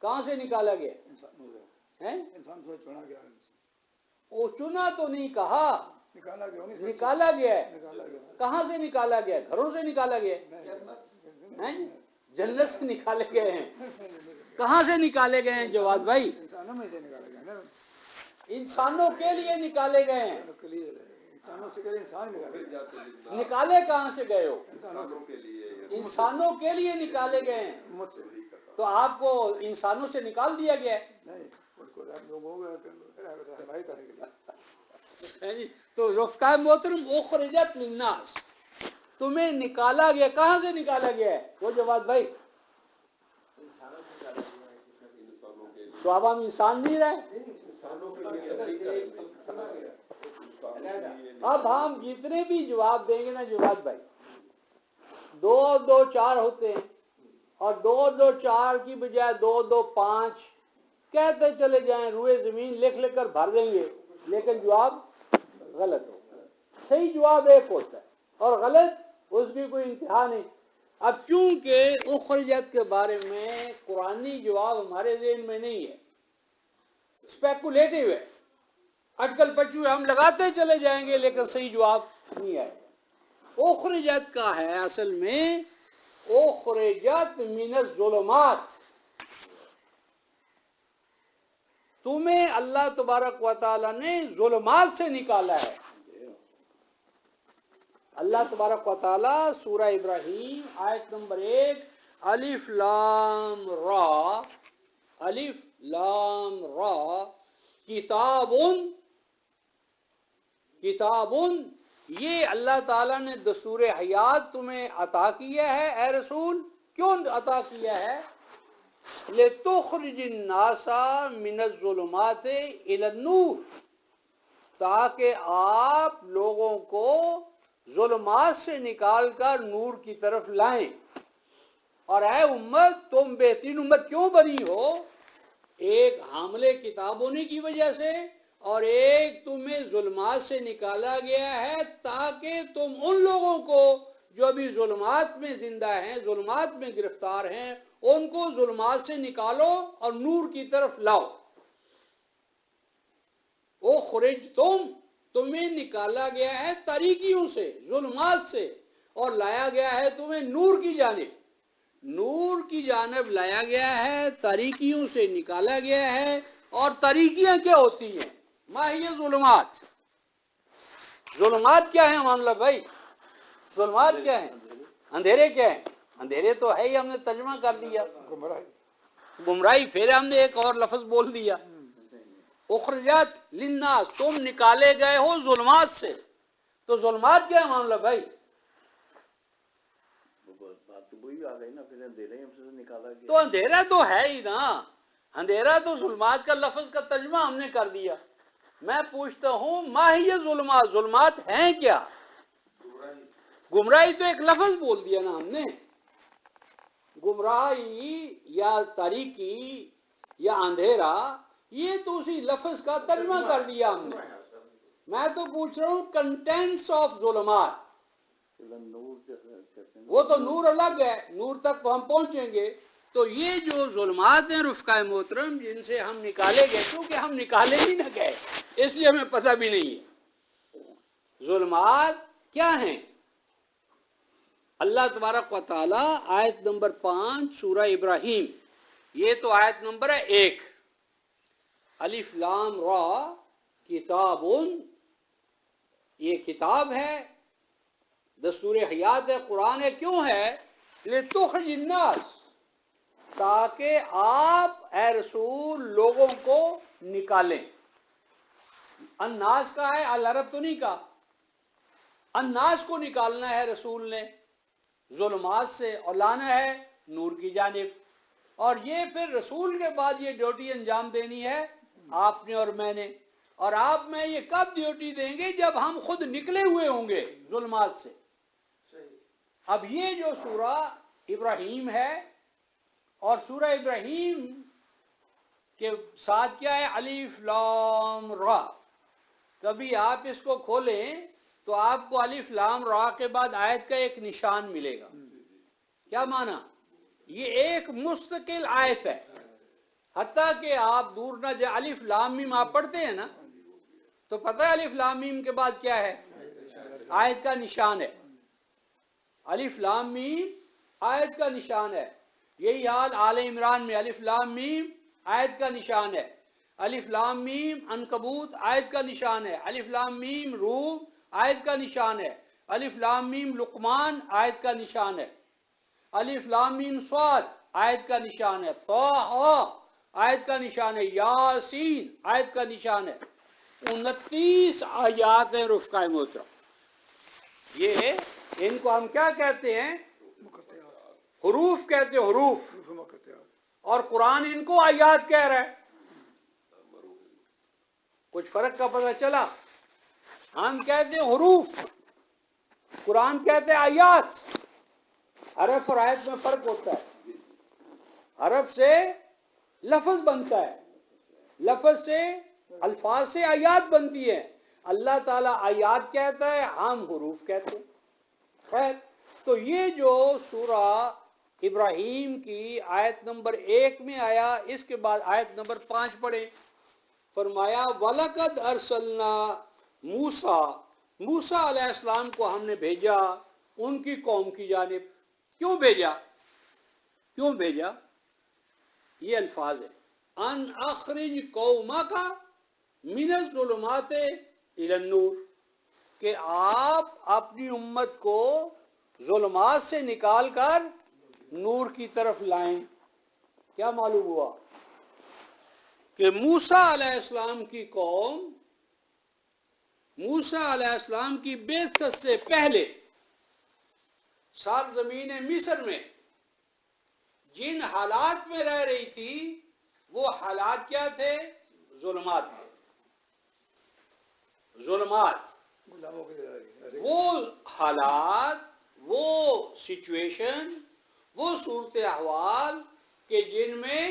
کہاں سے نکالا گیا ہے؟ انسان سے چنا گیا، وہ چنا تو نہیں کہا، نکالا گیا، نکالا گیا ہے۔ نکالا گیا، کہاں سے نکالا گیا؟ گھروں سے نکالا گیا ہے؟ جنت سے نکالے گئے ہیں۔ کہاں سے نکالے گئے ہیں جواد بھائی؟ انسانوں میں سے نکالا گیا نا، انسانوں کے لیے نکالے گئے ہیں۔ انسانوں کے لیے، انسانوں سے کہتے انسان نکالے گئے، نکالے کہاں سے گئے ہو؟ انسانوں کے لیے، انسانوں کے لیے نکالے گئے ہیں۔ امت سے تو آپ کو انسانوں سے نکال دیا گیا ہے۔ نہیں، اس کو لوگوں کو رہنمائی کرنے کے لیے، تو رفقائے محترم اخرجت للناس، تمہیں نکالا گیا، کہاں سے نکالا گیا ہے؟ وہ جواد بھائی، تو اب ہم انسان نہیں رہے۔ اب ہم جتنے بھی جواب دیں گے نا جواد بھائی، 2 اور 2 4 ہوتے ہیں، اور 2 اور 2 4 کی بجائے 2 اور 2 5 کہتے چلے جائیں، روئے زمین لکھ لکھ کر بھر دیں گے، لیکن جواب غلط ہوگا۔ صحیح جواب ایک ہوتا ہے اور غلط اس کی کوئی انتہا نہیں۔ اب چونکہ اخرجت کے بارے میں قرآنی جواب ہمارے ذہن میں نہیں ہے، اسپیکولیٹو ہے، اٹکل پچو ہم لگاتے چلے جائیں گے لیکن صحیح جواب نہیں آئے گا۔ اخرجت کا ہے اصل میں اخرجت من الظلمات، تمہیں اللہ تبارک و تعالی نے ظلمات سے نکالا ہے۔ اللہ تبارک و تعالی سورہ ابراہیم آیت نمبر 1 الف لام را، الف لام را کتابن، کتابن، یہ اللہ تعالیٰ نے دستور حیات تمہیں عطا کیا ہے اے رسول۔ کیوں عطا کیا ہے؟ لِتُخْرِجِ النَّاسَ مِنَ الظُّلُمَاتِ إِلَى النُّورِ، تاکہ آپ لوگوں کو ظلمات سے نکال کر نور کی طرف لائیں۔ اور اے امت، تم بہترین امت کیوں بنی ہو؟ ایک حاملے کتاب ہونے کی وجہ سے، اور ایک تمہیں ظلمات سے نکالا گیا ہے تاکہ تم ان لوگوں کو جو ابھی ظلمات میں زندہ ہیں، ظلمات میں گرفتار ہیں، ان کو ظلمات سے نکالو اور نور کی طرف لاؤ۔ تمہیں نکالا گیا ہے تاریکیوں سے، ظلمات سے، اور لایا گیا ہے تمہیں نور کی جانب، نور کی جانب لایا گیا ہے، تاریکیوں سے نکالا گیا ہے۔ اور تاریکیاں کیا ہوتی ہیں؟ ما ہی ظلمات، ظلمات کیا ہیں معاملہ بھائی؟ ظلمات کیا ہیں؟ اندھیرے کیا ہیں؟ اندھیرے تو ہے ہی، ہم نے ترجمہ کر دیا، گمراہی، پھر ہم نے ایک اور لفظ بول دیا، اخرجت للناس، تم نکالے گئے ہو ظلمات سے۔ تو ظلمات کیا ہے معاملہ بھائی؟ تو اندھیرا تو ہے ہی نا، اندھیرا تو ظلمات کا لفظ کا ترجمہ ہم نے کر دیا۔ میں پوچھتا ہوں ما ہی ظلمات، ظلمات ہیں کیا؟ گمراہی تو ایک لفظ بول دیا نا ہم نے، گمراہی یا تاریکی یا اندھیرا، یہ تو اسی لفظ کا ترجمہ کر دیا ہم نے۔ میں تو پوچھ رہا ہوں کنٹینٹس آف ظلمات، وہ تو نور الگ ہے، نور تک تو ہم پہنچیں گے۔ تو یہ جو ظلمات ہیں رفقائے محترم جن سے ہم نکالے گئے، کیونکہ ہم نکالے ہی نہ گئے اس لیے ہمیں پتہ بھی نہیں ہے ظلمات کیا ہیں۔ اللہ تبارک و تعالی آیت نمبر 5 سورہ ابراہیم، یہ تو آیت نمبر ہے 1، الف لام را کتابن، یہ کتاب ہے، دستور حیات ہے، قرآن ہے، کیوں ہے؟ لِتُخْرِجِ النَّاسَ، تاکہ آپ اے رسول لوگوں کو نکالیں۔ الناس کا ہے، العرب تو نہیں کہا، الناس کو نکالنا ہے رسول نے ظلمات سے اور لانا ہے نور کی جانب۔ اور یہ پھر رسول کے بعد یہ ڈیوٹی انجام دینی ہے آپ نے اور میں نے، اور آپ میں یہ کب ڈیوٹی دیں گے؟ جب ہم خود نکلے ہوئے ہوں گے ظلمات سے۔ اب یہ جو سورہ ابراہیم ہے، اور سورہ ابراہیم کے ساتھ کیا ہے؟ الف لام را، کبھی آپ اس کو کھولیں تو آپ کو الف لام را کے بعد آیت کا ایک نشان ملے گا۔ کیا معنی؟ یہ ایک مستقل آیت ہے، حتیٰ کہ آپ دور نہ جائے، الف لام میم آپ پڑھتے ہیں نا، تو پتہ ہے الف لام میم کے بعد کیا ہے؟ آیت کا نشان ہے. الف لام میم آیت کا نشان ہے. یہی حال آل عمران میں الف لام میم آیت کا نشان ہے. الف لام میم عنکبوت آیت کا نشان ہے. الف لام میم روم آیت کا نشان ہے. الف لام میم لقمان آیت کا نشان ہے. الف لام میم صاد آیت کا نشان ہے. طٰ آیت کا نشان ہے. یاسین آیت کا نشان ہے. 29 آیات ہیں رفقائے محترم. یہ ان کو ہم کیا کہتے ہیں؟ حروف کہتے ہیں، حروف. اور قرآن ان کو آیات کہہ رہا ہے. کچھ فرق کا پتہ چلا؟ ہم کہتے ہیں حروف، قرآن کہتے ہیں آیات. حرف اور آیت میں فرق ہوتا ہے. حرف سے لفظ بنتا ہے، لفظ سے الفاظ سے آیات بنتی ہے. اللہ تعالیٰ آیات کہتا ہے، ہم حروف کہتے ہیں. خیر، تو یہ جو سورہ ابراہیم کی آیت نمبر 1 میں آیا، اس کے بعد آیت نمبر 5 پڑھیں. فرمایا وَلَقَدْ أَرْسَلْنَا موسیٰ، موسیٰ علیہ السلام کو ہم نے بھیجا ان کی قوم کی جانب. کیوں بھیجا؟ کیوں بھیجا؟ یہ الفاظ ہے ان اخرج قومک من الظلمات الی النور، کہ آپ اپنی امت کو ظلمات سے نکال کر نور کی طرف لائیں. کیا معلوم ہوا؟ کہ موسیٰ علیہ السلام کی قوم، موسیٰ علیہ السلام کی بعثت سے پہلے سرزمین مصر میں جن حالات میں رہ رہی تھی، وہ حالات کیا تھے؟ ظلمات تھے. ظلمات، وہ حالات، وہ سچویشن، وہ صورت احوال کہ جن میں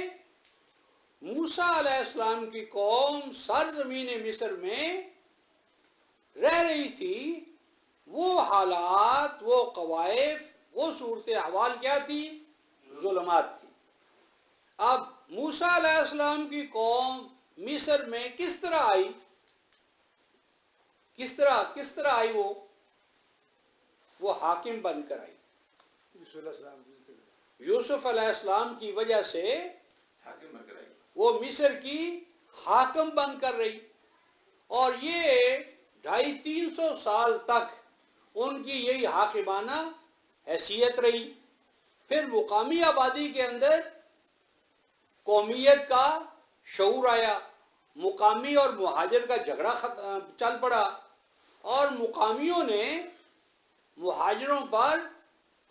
موسیٰ علیہ السلام کی قوم سرزمین مصر میں رہ رہی تھی. وہ حالات، وہ قوائف، وہ صورت احوال کیا تھی؟ ظلمات تھی. اب موسیٰ علیہ السلام کی قوم مصر میں کس طرح آئی؟ کس طرح آئی؟ وہ حاکم بن کر آئی. یوسف علیہ السلام کی وجہ سے وہ مصر کی حاکم بن کر رہی. اور یہ 250-300 سال تک ان کی یہی حاکمانہ حیثیت رہی. پھر مقامی آبادی کے اندر قومیت کا شعور آیا، مقامی اور مہاجر کا جھگڑا چل پڑا، اور مقامیوں نے مہاجروں پر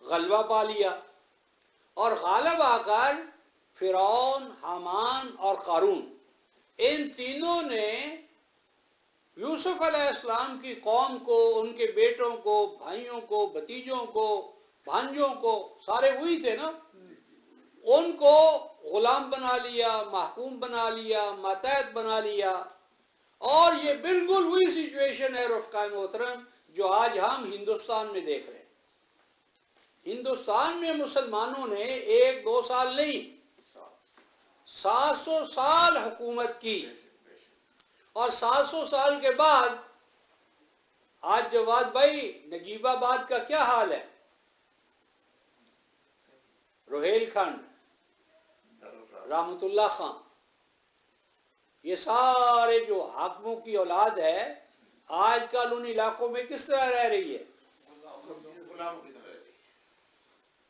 غلبہ پا لیا، اور غالب آ کر فرعون، حامان اور قارون، ان تینوں نے یوسف علیہ السلام کی قوم کو، ان کے بیٹوں کو، بھائیوں کو، بھتیجوں کو، بھانجوں کو، سارے وہی تھے نا، ان کو غلام بنا لیا، محکوم بنا لیا، ماتحت بنا لیا. اور یہ بالکل وہی سچویشن ہے رفقائے محترم جو آج ہم ہندوستان میں دیکھ رہے ہیں. ہندوستان میں مسلمانوں نے 1-2 سال نہیں، 700 سال حکومت کی. اور 700 سال کے بعد آج جواد بھائی نجیب آباد کا کیا حال ہے؟ روہیل کھنڈ، رحمت اللہ خان، یہ سارے جو حاکموں کی اولاد ہے آج کل ان علاقوں میں کس طرح رہ رہی ہے؟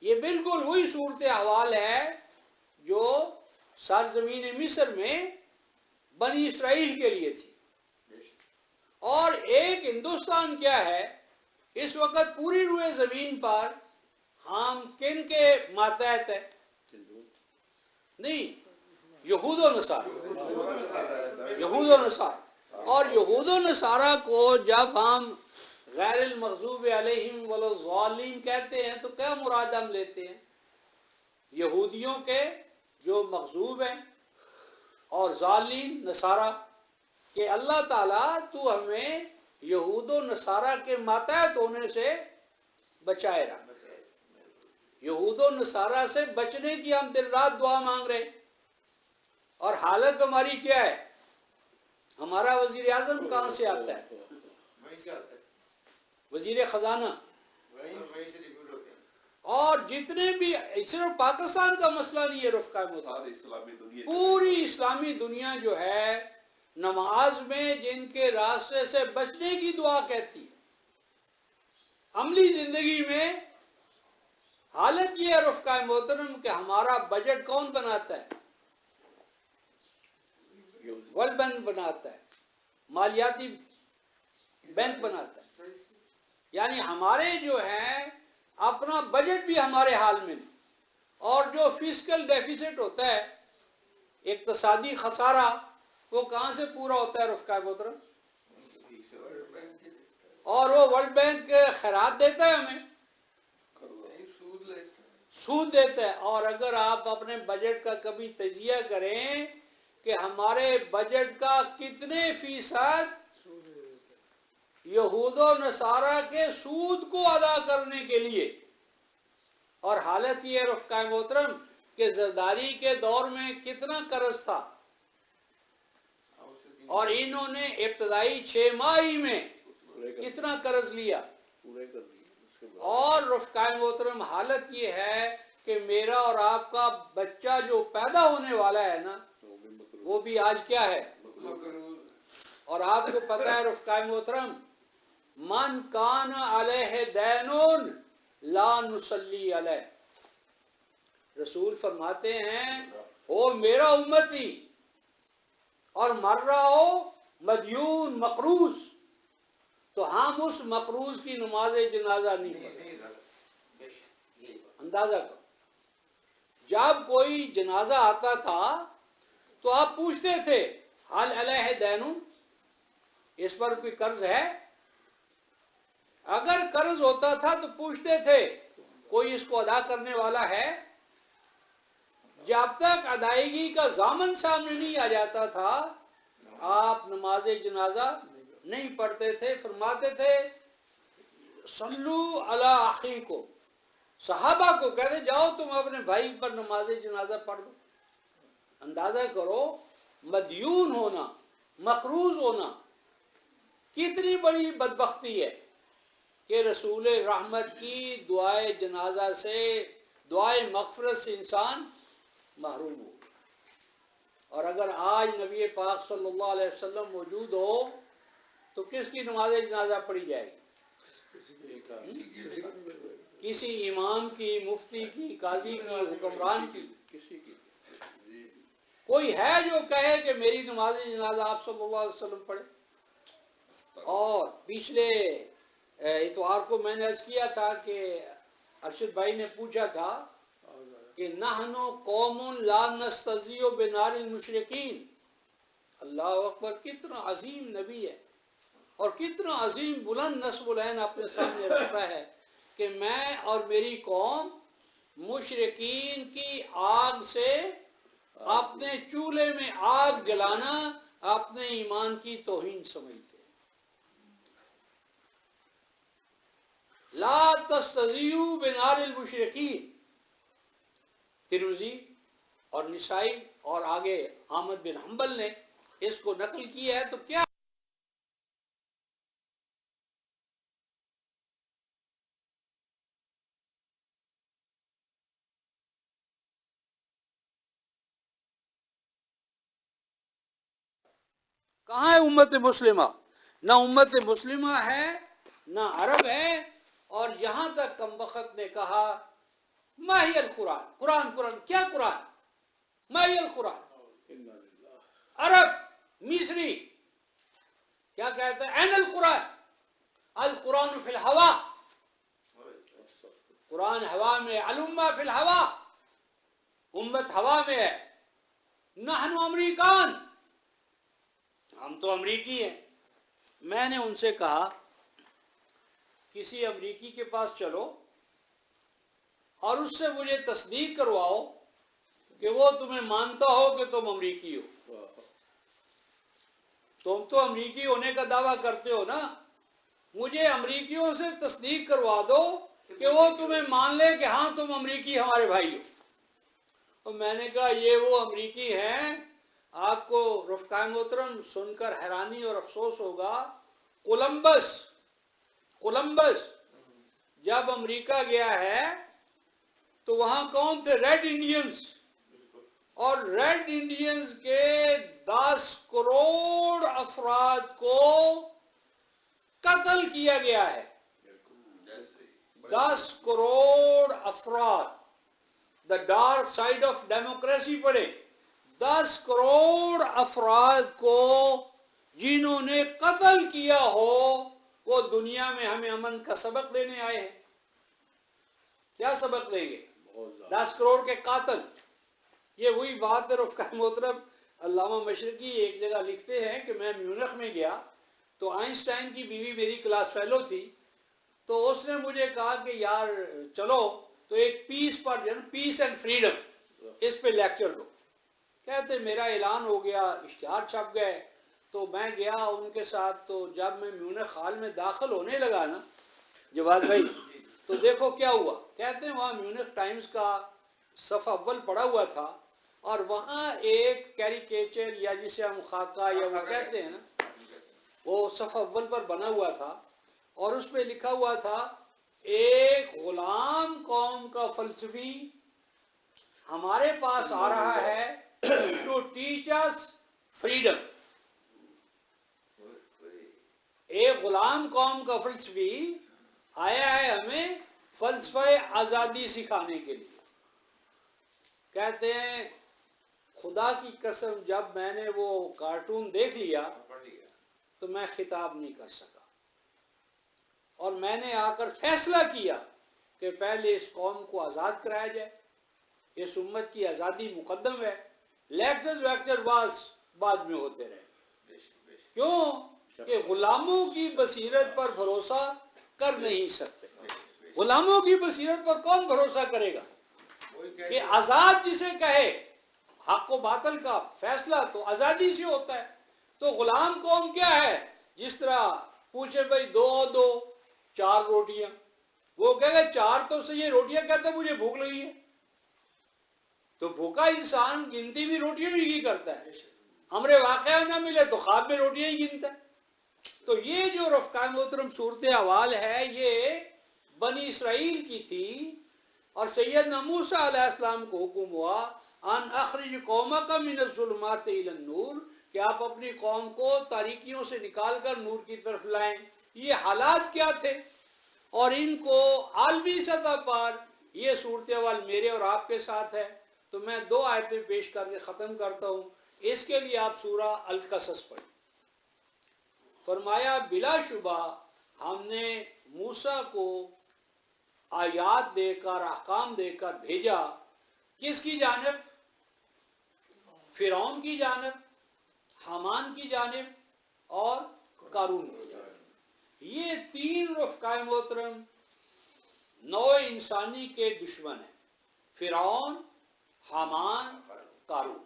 یہ بالکل وہی صورت احوال ہے جو سرزمین مصر میں بنی اسرائیل کے لیے تھی. اور ایک ہندوستان کیا ہے اس وقت پوری روئے زمین پر ہم کن کے ماتحت ہیں؟ نہیں، یہود و نصارہ. یہود و نصارہ. اور یہود و نصارہ کو جب ہم غیر المغضوب علیہم ولا الضالین کہتے ہیں تو کیا مراد ہم لیتے ہیں؟ یہودیوں کے جو مغضوب ہیں اور ضالین نصارہ، کہ اللہ تعالیٰ تو ہمیں یہود و نصارہ کے ماتحت ہونے سے بچائے رہا. یہود و نصارہ سے بچنے کی ہم دن رات دعا مانگ رہے. اور حالت ہماری کیا ہے؟ ہمارا وزیر اعظم کہاں سے آتا ہے؟ وہیں سے آتا ہے، وزیر خزانہ. وہیں سے ریکروٹ ہوتے ہیں. اور جتنے بھی، صرف پاکستان کا مسئلہ نہیں ہے رفقا محترم، پوری اسلامی دنیا جو ہے نماز میں جن کے راستے سے بچنے کی دعا کہتی ہے، عملی زندگی میں حالت یہ ہے رفقا محترم کہ ہمارا بجٹ کون بناتا ہے؟ ورلڈ بینک بناتا ہے، مالیاتی بینک بناتا ہے. یعنی ہمارے جو ہے اپنا بجٹ بھی ہمارے حال میں نہیں. اور جو فسکل ڈیفیسٹ ہوتا ہے، اقتصادی خسارہ، وہ کہاں سے پورا ہوتا ہے رفقا محترم؟ اور وہ ورلڈ بینک خیرات دیتا ہے ہمیں، سود دیتا ہے. اور اگر آپ اپنے بجٹ کا کبھی تجزیہ کریں کہ ہمارے بجٹ کا کتنے فیصد یہود و نصارہ کے سود کو ادا کرنے کے لیے، اور حالت یہ رفقا محترم کہ زرداری کے دور میں کتنا قرض تھا، اور انہوں نے ابتدائی 6 ماہ ہی میں کتنا قرض لیا. اور رفقا محترم حالت یہ ہے کہ میرا اور آپ کا بچہ جو پیدا ہونے والا ہے نا، وہ بھی آج کیا ہے؟ اور آپ کو پتہ ہے رفقا محترم، من کان علیہ دینون لا نصلی علیہ. رسول فرماتے ہیں او میرا امتی اور مر رہا ہو مدیون مقروض، تو ہم اس مقروض کی نماز جنازہ نہیں پڑھتے. اندازہ کرو، جب کوئی جنازہ آتا تھا تو آپ پوچھتے تھے حل علیہ دینون، اس پر کوئی قرض ہے؟ اگر قرض ہوتا تھا تو پوچھتے تھے کوئی اس کو ادا کرنے والا ہے؟ جب تک ادائیگی کا ضامن سامنے نہیں آ جاتا تھا آپ نماز جنازہ نہیں پڑھتے تھے. فرماتے تھے صلو علی اخیکم، صحابہ کو کہتے جاؤ تم اپنے بھائی پر نماز جنازہ پڑھ دو. اندازہ کرو مدیون ہونا، مقروض ہونا کتنی بڑی بدبختی ہے کہ رسول رحمت کی دعائے جنازہ سے، دعائے مغفرت سے انسان محروم ہو. اور اگر آج نبی پاک صلی اللہ علیہ وسلم موجود ہو تو کس کی نماز جنازہ پڑھی جائے گی؟ کسی امام کی، مفتی کی، قاضی کی، حکمران کی؟ کوئی ہے جو کہے کہ میری نماز جنازہ آپ صلی اللہ علیہ وسلم پڑھے؟ اور پچھلے اتوار کو میں نے عرض کیا تھا کہ ارشد بھائی نے پوچھا تھا کہ نحن قوم لا نستضیع بنار المشرکین. اللہ اکبر، کتنا عظیم نبی ہے اور کتنا عظیم بلند نصب العین اپنے سامنے رکھتا ہے کہ میں اور میری قوم مشرکین کی آگ سے اپنے چولہے میں آگ جلانا اپنے ایمان کی توہین سمجھتے. لا تستضیعوا بنار المشرکین، ترمذی اور نسائی اور آگے احمد بن حنبل نے اس کو نقل کیا ہے. تو کیا کہاں ہے امت مسلمہ؟ نہ امت مسلمہ ہے نہ عرب ہے. اور یہاں تک کم وقت نے کہا ماہی القرآن، قرآن کیا قرآن؟ ماہی القرآن. عرب مصری کیا کہتا ہے؟ این القرآن، القرآن فی الہوا، قرآن ہوا میں، الامہ فی الہوا، امت ہوا میں ہے. نحن امریکان، ہم تو امریکی ہیں. میں نے ان سے کہا کسی امریکی کے پاس چلو اور اس سے مجھے تصدیق کرواؤ کہ وہ تمہیں مانتا ہو کہ تم امریکی ہو. تم تو امریکی ہونے کا دعویٰ کرتے ہو نا، مجھے امریکیوں سے تصدیق کروا دو کہ وہ تمہیں مان لے کہ ہاں تم امریکی ہمارے بھائی ہو. اور میں نے کہا یہ وہ امریکی ہیں آپ کو رفقائے محترم سن کر حیرانی اور افسوس ہوگا، کولمبس جب امریکہ گیا ہے تو وہاں کون تھے؟ ریڈ انڈینز، اور ریڈ انڈینز کے 10 کروڑ افراد کو قتل کیا گیا ہے۔ 10 کروڑ افراد، the dark side of democracy پڑھے، 10 کروڑ افراد کو جنہوں نے قتل کیا ہو، وہ دنیا میں ہمیں امن کا سبق دینے آئے ہیں۔ کیا سبق دیں گے؟ 10 کروڑ کے قاتل۔ یہ وہی بات ہے رفقائے محترم، علامہ مشرقی ایک جگہ لکھتے ہیں کہ میں میونخ میں گیا تو آئنسٹائن کی بیوی میری کلاس فیلو تھی، تو اس نے مجھے کہا کہ یار چلو تو ایک پیس پر، پیس اینڈ فریڈم، اس پہ لیکچر دو۔ کہتے میرا اعلان ہو گیا، اشتہار چھپ گئے، تو میں گیا ان کے ساتھ۔ تو جب میں میونخ ہال میں داخل ہونے لگا نا جواد بھائی، تو دیکھو کیا ہوا۔ کہتے ہیں وہاں میونخ ٹائمز کا صفحہ اول پڑا ہوا تھا، اور وہاں ایک کیریکیچر یا جسے ہم خاکہ یا وہ کہتے ہیں نا، وہ صفحہ اول پر بنا ہوا تھا، اور اس پہ لکھا ہوا تھا ایک غلام قوم کا فلسفی ہمارے پاس آ رہا ہے ٹو ٹیچ اس فریڈم۔ ایک غلام قوم کا فلسفی آیا ہے ہمیں فلسفہ آزادی سکھانے کے لیے۔ کہتے ہیں خدا کی قسم جب میں نے وہ کارٹون دیکھ لیا تو میں خطاب نہیں کر سکا، اور میں نے آ کر فیصلہ کیا کہ پہلے اس قوم کو آزاد کرایا جائے، اس امت کی آزادی مقدم ہے، لیکچرز ویکچر بعد میں ہوتے رہے۔ کیوں کہ غلاموں کی بصیرت پر بھروسہ کر نہیں سکتے۔ غلاموں کی بصیرت پر کون بھروسہ کرے گا؟ کہ آزاد جسے کہے، حق و باطل کا فیصلہ تو آزادی سے ہوتا ہے۔ تو غلام قوم کیا ہے؟ جس طرح پوچھے بھائی 2 4 روٹیاں، وہ کہے گا 4 تو صحیح ہے، روٹیاں کہتے ہیں مجھے بھوک لگی ہے۔ تو بھوکا انسان گنتی بھی روٹیاں ہی کرتا ہے، امر واقعہ نہ ملے تو خواب میں روٹیاں ہی گنتا ہے۔ تو یہ جو رفقائے محترم صورت احوال ہے، یہ بنی اسرائیل کی تھی، اور سیدنا موسیٰ علیہ السلام کو حکم ہوا ان اخرج قومک من الظلمات الی النور، کہ آپ اپنی قوم کو تاریکیوں سے نکال کر نور کی طرف لائیں۔ یہ حالات کیا تھے، اور ان کو عالمی سطح پر یہ صورتحال میرے اور آپ کے ساتھ ہے۔ تو میں 2 آیتیں پیش کر کے ختم کرتا ہوں۔ اس کے لیے آپ سورہ القصص پڑھیں۔ فرمایا بلا شبہ ہم نے موسیٰ کو آیات دے کر، احکام دے کر بھیجا، کس کی جانب؟ فرعون کی جانب، حامان کی جانب اور قارون کی جانب۔ یہ 3 رفقائے محترم نوع انسانی کے دشمن ہیں، فرعون، حامان، قارون۔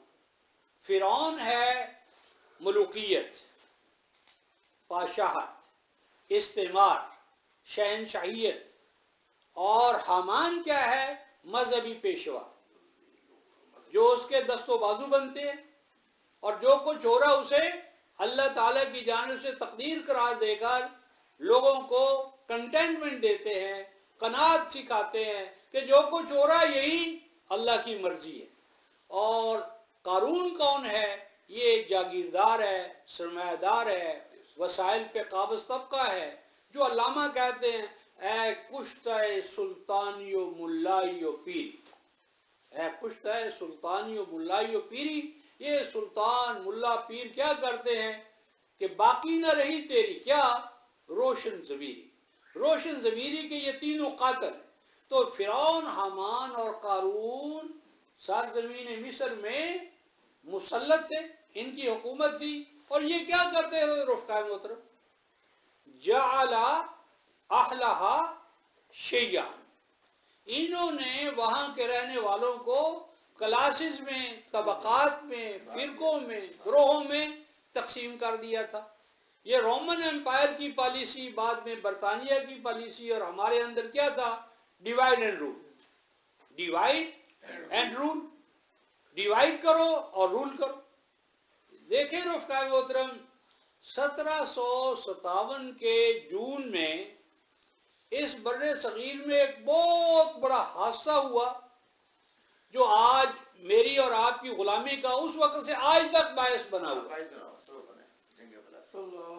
فرعون ہے ملوکیت، بادشاہت، استعمار، شہنشاہیت، اور حامان کیا ہے؟ مذہبی پیشوا، جو اس کے دست و بازو بنتے ہیں، اور جو کچھ ہو رہا اسے اللہ تعالیٰ کی جانب سے تقدیر قرار دے کر لوگوں کو کنٹینٹمنٹ دیتے ہیں، قناعت سکھاتے ہیں کہ جو کچھ ہو رہا یہی اللہ کی مرضی ہے۔ اور قارون کون ہے؟ یہ جاگیردار ہے، سرمایہ دار ہے، وسائل پہ قابض طبقہ ہے، جو علامہ کہتے ہیں اے کشتہ سلطانی و ملائی و پیری، اے کشتہ سلطانی و ملائی و پیری۔ یہ سلطان ملا پیر کیا کرتے ہیں کہ باقی نہ رہی تیری کیا؟ روشن ضمیری۔ روشن ضمیری کے یہ تینوں قاتل ہیں۔ تو فرعون، حامان اور قارون سرزمین مصر میں مسلط تھے، ان کی حکومت تھی، اور یہ کیا کرتے ہیں رفقائے محترم؟ جعل اہلہا شیعان، انہوں نے وہاں کے رہنے والوں کو کلاسز میں، طبقات میں، فرقوں میں، گروہوں میں تقسیم کر دیا تھا۔ یہ رومن امپائر کی پالیسی، بعد میں برطانیہ کی پالیسی، اور ہمارے اندر کیا تھا؟ Divide and rule, divide and rule, divide کرو اور رول کرو۔ دیکھیں رفقا محترم، 1757 کے جون میں اس بر صغیر میں ایک بہت بڑا حادثہ ہوا جو آج میری اور آپ کی غلامی کا اس وقت سے آج تک باعث بنا ہوا۔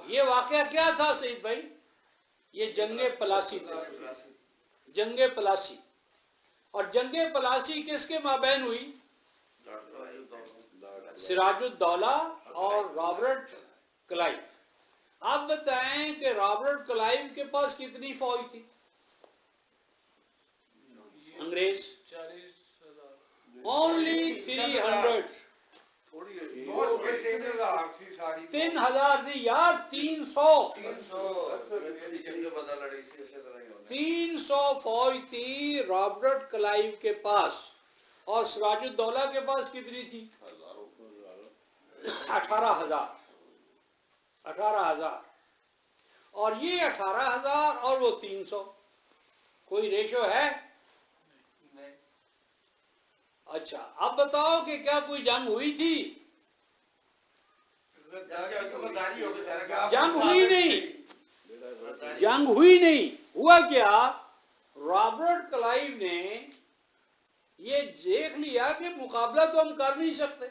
یہ واقعہ کیا تھا سعید بھائی؟ یہ جنگ پلاسی تھی، جنگ پلاسی۔ اور جنگ پلاسی کس کے مابین ہوئی؟ سراج الدولہ اور رابرٹ کلائیو۔ آپ بتائیں کہ رابرٹ کلائیو کے پاس کتنی فوج تھی؟ انگریز اونلی 300، 3000 نہیں یار، 300 فوج تھی رابرٹ کلائیو کے پاس۔ اور سراج الدولہ کے پاس کتنی تھی؟ 18,000۔ اور یہ 18,000 اور وہ 300، کوئی ریشو ہے؟ اچھا اب بتاؤ کہ کیا کوئی جنگ ہوئی تھی؟ جنگ ہوئی نہیں، جنگ ہوئی نہیں۔ ہوا کیا؟ رابرٹ کلائیو نے یہ دیکھ لیا کہ مقابلہ تو ہم کر نہیں سکتے،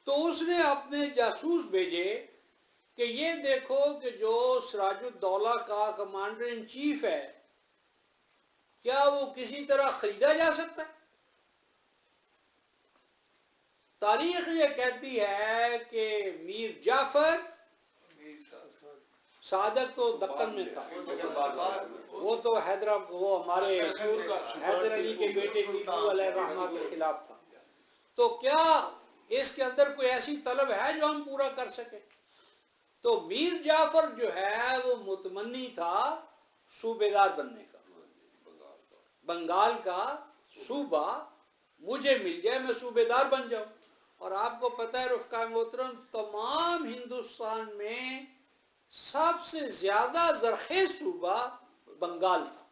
تو اس نے اپنے جاسوس بھیجے کہ یہ دیکھو کہ جو سراج الدولہ کا کمانڈر ان چیف ہے، کیا وہ کسی طرح خریدا جا سکتا ہے؟ تاریخ یہ کہتی ہے کہ میر جعفر صادق تو دکن میں تھا، وہ تو وہ ہمارے حیدر علی کے بیٹے ٹیپو علیہ الرحمہ کے خلاف تھا۔ تو کیا اس کے اندر کوئی ایسی طلب ہے جو ہم پورا کر سکے؟ تو میر جعفر جو ہے وہ متمنی تھا صوبیدار بننے کا، بنگال کا صوبہ مجھے مل جائے، میں صوبیدار بن جاؤں۔ اور آپ کو پتہ ہے رفقا محترم، تمام ہندوستان میں سب سے زیادہ زرخیز صوبہ بنگال تھا۔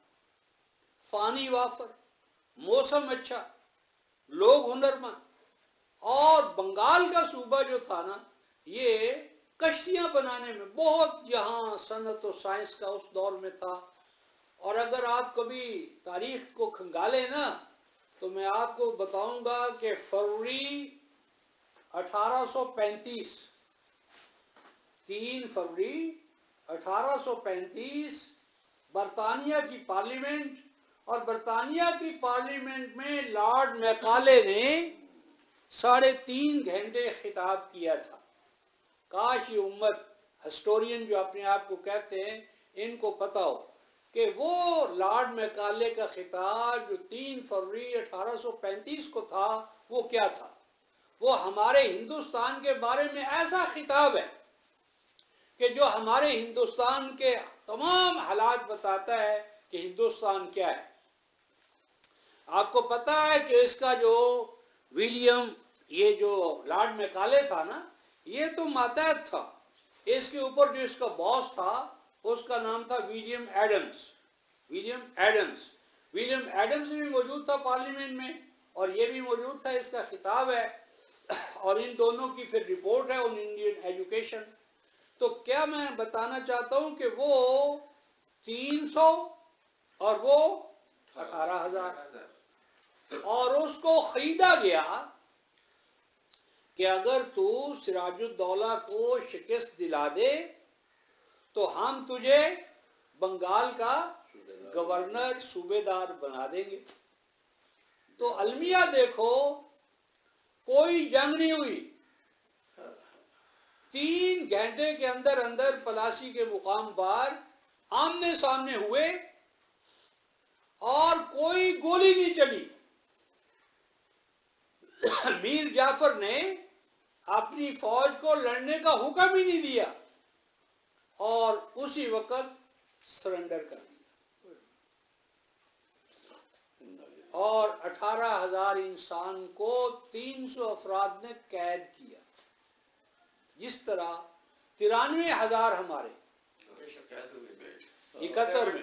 پانی وافر، موسم اچھا، لوگ ہنرمند، اور بنگال کا صوبہ جو تھا نا، یہ کشتیاں بنانے میں بہت یہاں صنعت و سائنس کا اس دور میں تھا۔ اور اگر آپ کبھی تاریخ کو کھنگالیں نا تو میں آپ کو بتاؤں گا کہ فروری 1835، 3 فروری 1835 برطانیہ کی پارلیمنٹ، اور برطانیہ کی پارلیمنٹ میں لارڈ میکالے نے 3.5 گھنٹے خطاب کیا تھا۔ کاش یہ امت ہسٹورین جو اپنے آپ کو کہتے ہیں ان کو پتا ہو کہ وہ لارڈ میکالے کا خطاب جو 3 فروری 1835 کو تھا وہ کیا تھا۔ وہ ہمارے ہندوستان کے بارے میں ایسا خطاب ہے کہ جو ہمارے ہندوستان کے تمام حالات بتاتا ہے کہ ہندوستان کیا ہے۔ آپ کو پتا ہے کہ اس کا جو ولیم، یہ جو لارڈ میکالے تھا نا، یہ تو ماتحت تھا، اس کے اوپر جو اس کا باس تھا اس کا نام تھا ولیم ایڈمز۔ ولیم ایڈمز بھی موجود تھا پارلیمنٹ میں، اور یہ بھی موجود تھا، اس کا خطاب ہے، اور ان دونوں کی پھر رپورٹ ہے آن انڈین ایجوکیشن۔ تو کیا میں بتانا چاہتا ہوں کہ وہ 300 اور وہ 18,000، اور اس کو خریدا گیا کہ اگر تو سراج الدولہ کو شکست دلا دے تو ہم تجھے بنگال کا گورنر، صوبیدار بنا دیں گے۔ تو المیہ دیکھو، کوئی جنگ نہیں ہوئی، 3 گھنٹے کے اندر اندر پلاسی کے مقام پر آمنے سامنے ہوئے اور کوئی گولی نہیں چلی۔ میر جعفر نے اپنی فوج کو لڑنے کا حکم ہی نہیں دیا اور اسی وقت سرنڈر کر دیا، اور 18,000 انسان کو 300 افراد نے قید کیا، جس طرح 93,000 ہمارے 71 میں۔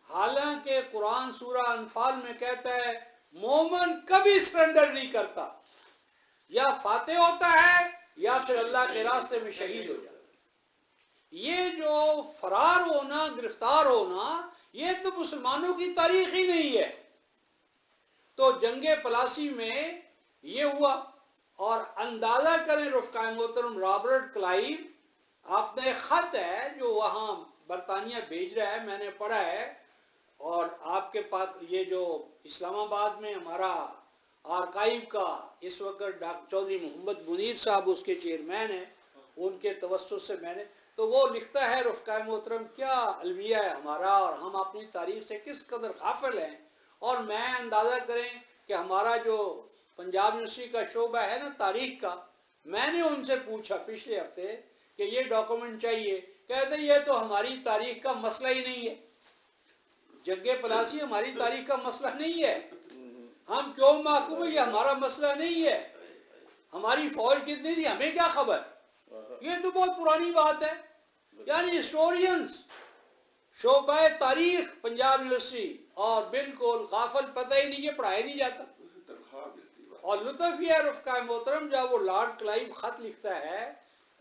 حالانکہ قرآن سورہ انفال میں کہتا ہے مومن کبھی سرنڈر نہیں کرتا، یا فاتح ہوتا ہے یا پھر اللہ کے راستے میں شہید ہو جاتا ہے۔ یہ جو فرار ہونا، گرفتار ہونا، یہ تو مسلمانوں کی تاریخ ہی نہیں ہے۔ تو جنگ پلاسی میں یہ ہوا، اور اندازہ کریں رفقائے محترم، رابرٹ کلائیو، آپ نے خط ہے جو وہاں برطانیہ بھیج رہا ہے، میں نے پڑھا ہے، اور آپ کے پاس یہ جو اسلام آباد میں ہمارا آرکائیو کا اس وقت ڈاکٹر چودھری محمد منیر صاحب اس کے چیئرمین ہیں، ان کے توسط سے میں نے، تو وہ لکھتا ہے رفقائے محترم کیا المیہ ہے ہمارا، اور ہم اپنی تاریخ سے کس قدر غافل ہیں۔ اور میں اندازہ کریں کہ ہمارا جو پنجاب یونیورسٹی کا شعبہ ہے نا تاریخ کا، میں نے ان سے پوچھا پچھلے ہفتے کہ یہ ڈاکومنٹ چاہیے، کہتے یہ تو ہماری تاریخ کا مسئلہ ہی نہیں ہے، جنگ پلاسی ہماری تاریخ کا مسئلہ نہیں ہے، ہم کیوں محکوم ہیں یہ ہمارا مسئلہ نہیں ہے، ہماری فوج کتنی تھی ہمیں کیا خبر، یہ تو بہت پرانی بات ہے۔ یعنی ہسٹورینز شعبہ تاریخ پنجاب یونیورسٹی اور بالکل غافل، پتہ ہی نہیں، یہ پڑھایا نہیں جاتا۔ اور لطف یہ ہے رفقائے محترم، جب وہ لارڈ کلائیو خط لکھتا ہے،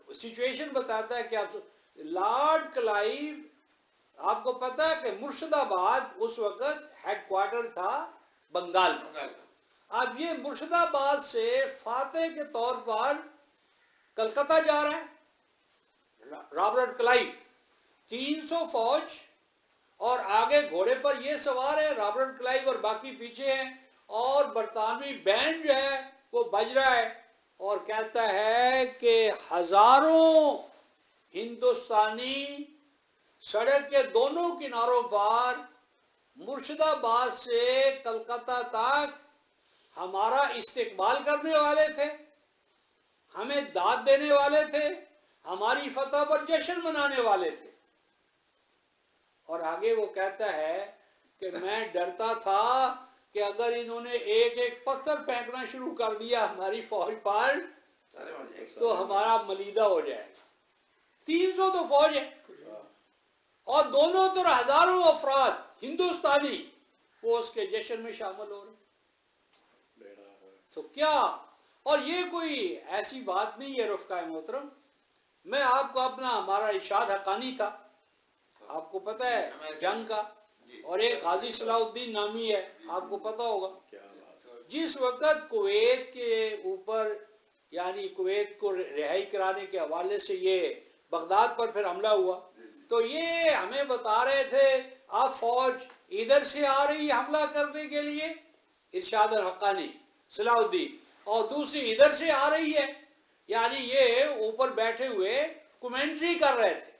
سچویشن بتاتا ہے کہ آپ لارڈ کلائیو، آپ کو پتا ہے کہ مرشد آباد اس وقت ہیڈ کوارٹر تھا بنگال میں۔ اب یہ مرشد آباد سے فاتح کے طور پر کلکتہ جا رہا ہے رابرٹ کلائیو، 300 فوج، اور آگے گھوڑے پر یہ سوار ہے رابرٹ کلائیو اور باقی پیچھے ہیں، اور برطانوی بینڈ جو ہے وہ بج رہا ہے، اور کہتا ہے کہ ہزاروں ہندوستانی سڑک کے دونوں کناروں پر مرشد آباد سے کلکتہ تک ہمارا استقبال کرنے والے تھے، ہمیں داد دینے والے تھے، ہماری فتح پر جشن منانے والے تھے۔ اور آگے وہ کہتا ہے کہ میں ڈرتا تھا کہ اگر انہوں نے ایک ایک پتھر پھینکنا شروع کر دیا ہماری فوج پر تو ہمارا ملیدہ ہو جائے گا۔ 300 تو فوج ہے، اور دونوں طرف ہزاروں افراد ہندوستانی وہ اس کے جشن میں شامل ہو رہے۔ تو کیا، اور یہ کوئی ایسی بات نہیں ہے رفقائے محترم، میں آپ کو اپنا ہمارا ارشاد حقانی تھا، آپ کو پتہ ہے جنگ کا، اور ایک غازی صلاح الدین نامی ہے، آپ کو پتہ ہوگا، جس وقت کویت کے اوپر، یعنی کویت کو رہائی کرانے کے حوالے سے یہ بغداد پر پھر حملہ ہوا، تو یہ ہمیں بتا رہے تھے اب فوج ادھر سے آ رہی حملہ کرنے کے لیے، ارشاد الحقانی صلاح الدین، اور دوسری ادھر سے آ رہی ہے، یعنی یہ اوپر بیٹھے ہوئے کومنٹری کر رہے تھے۔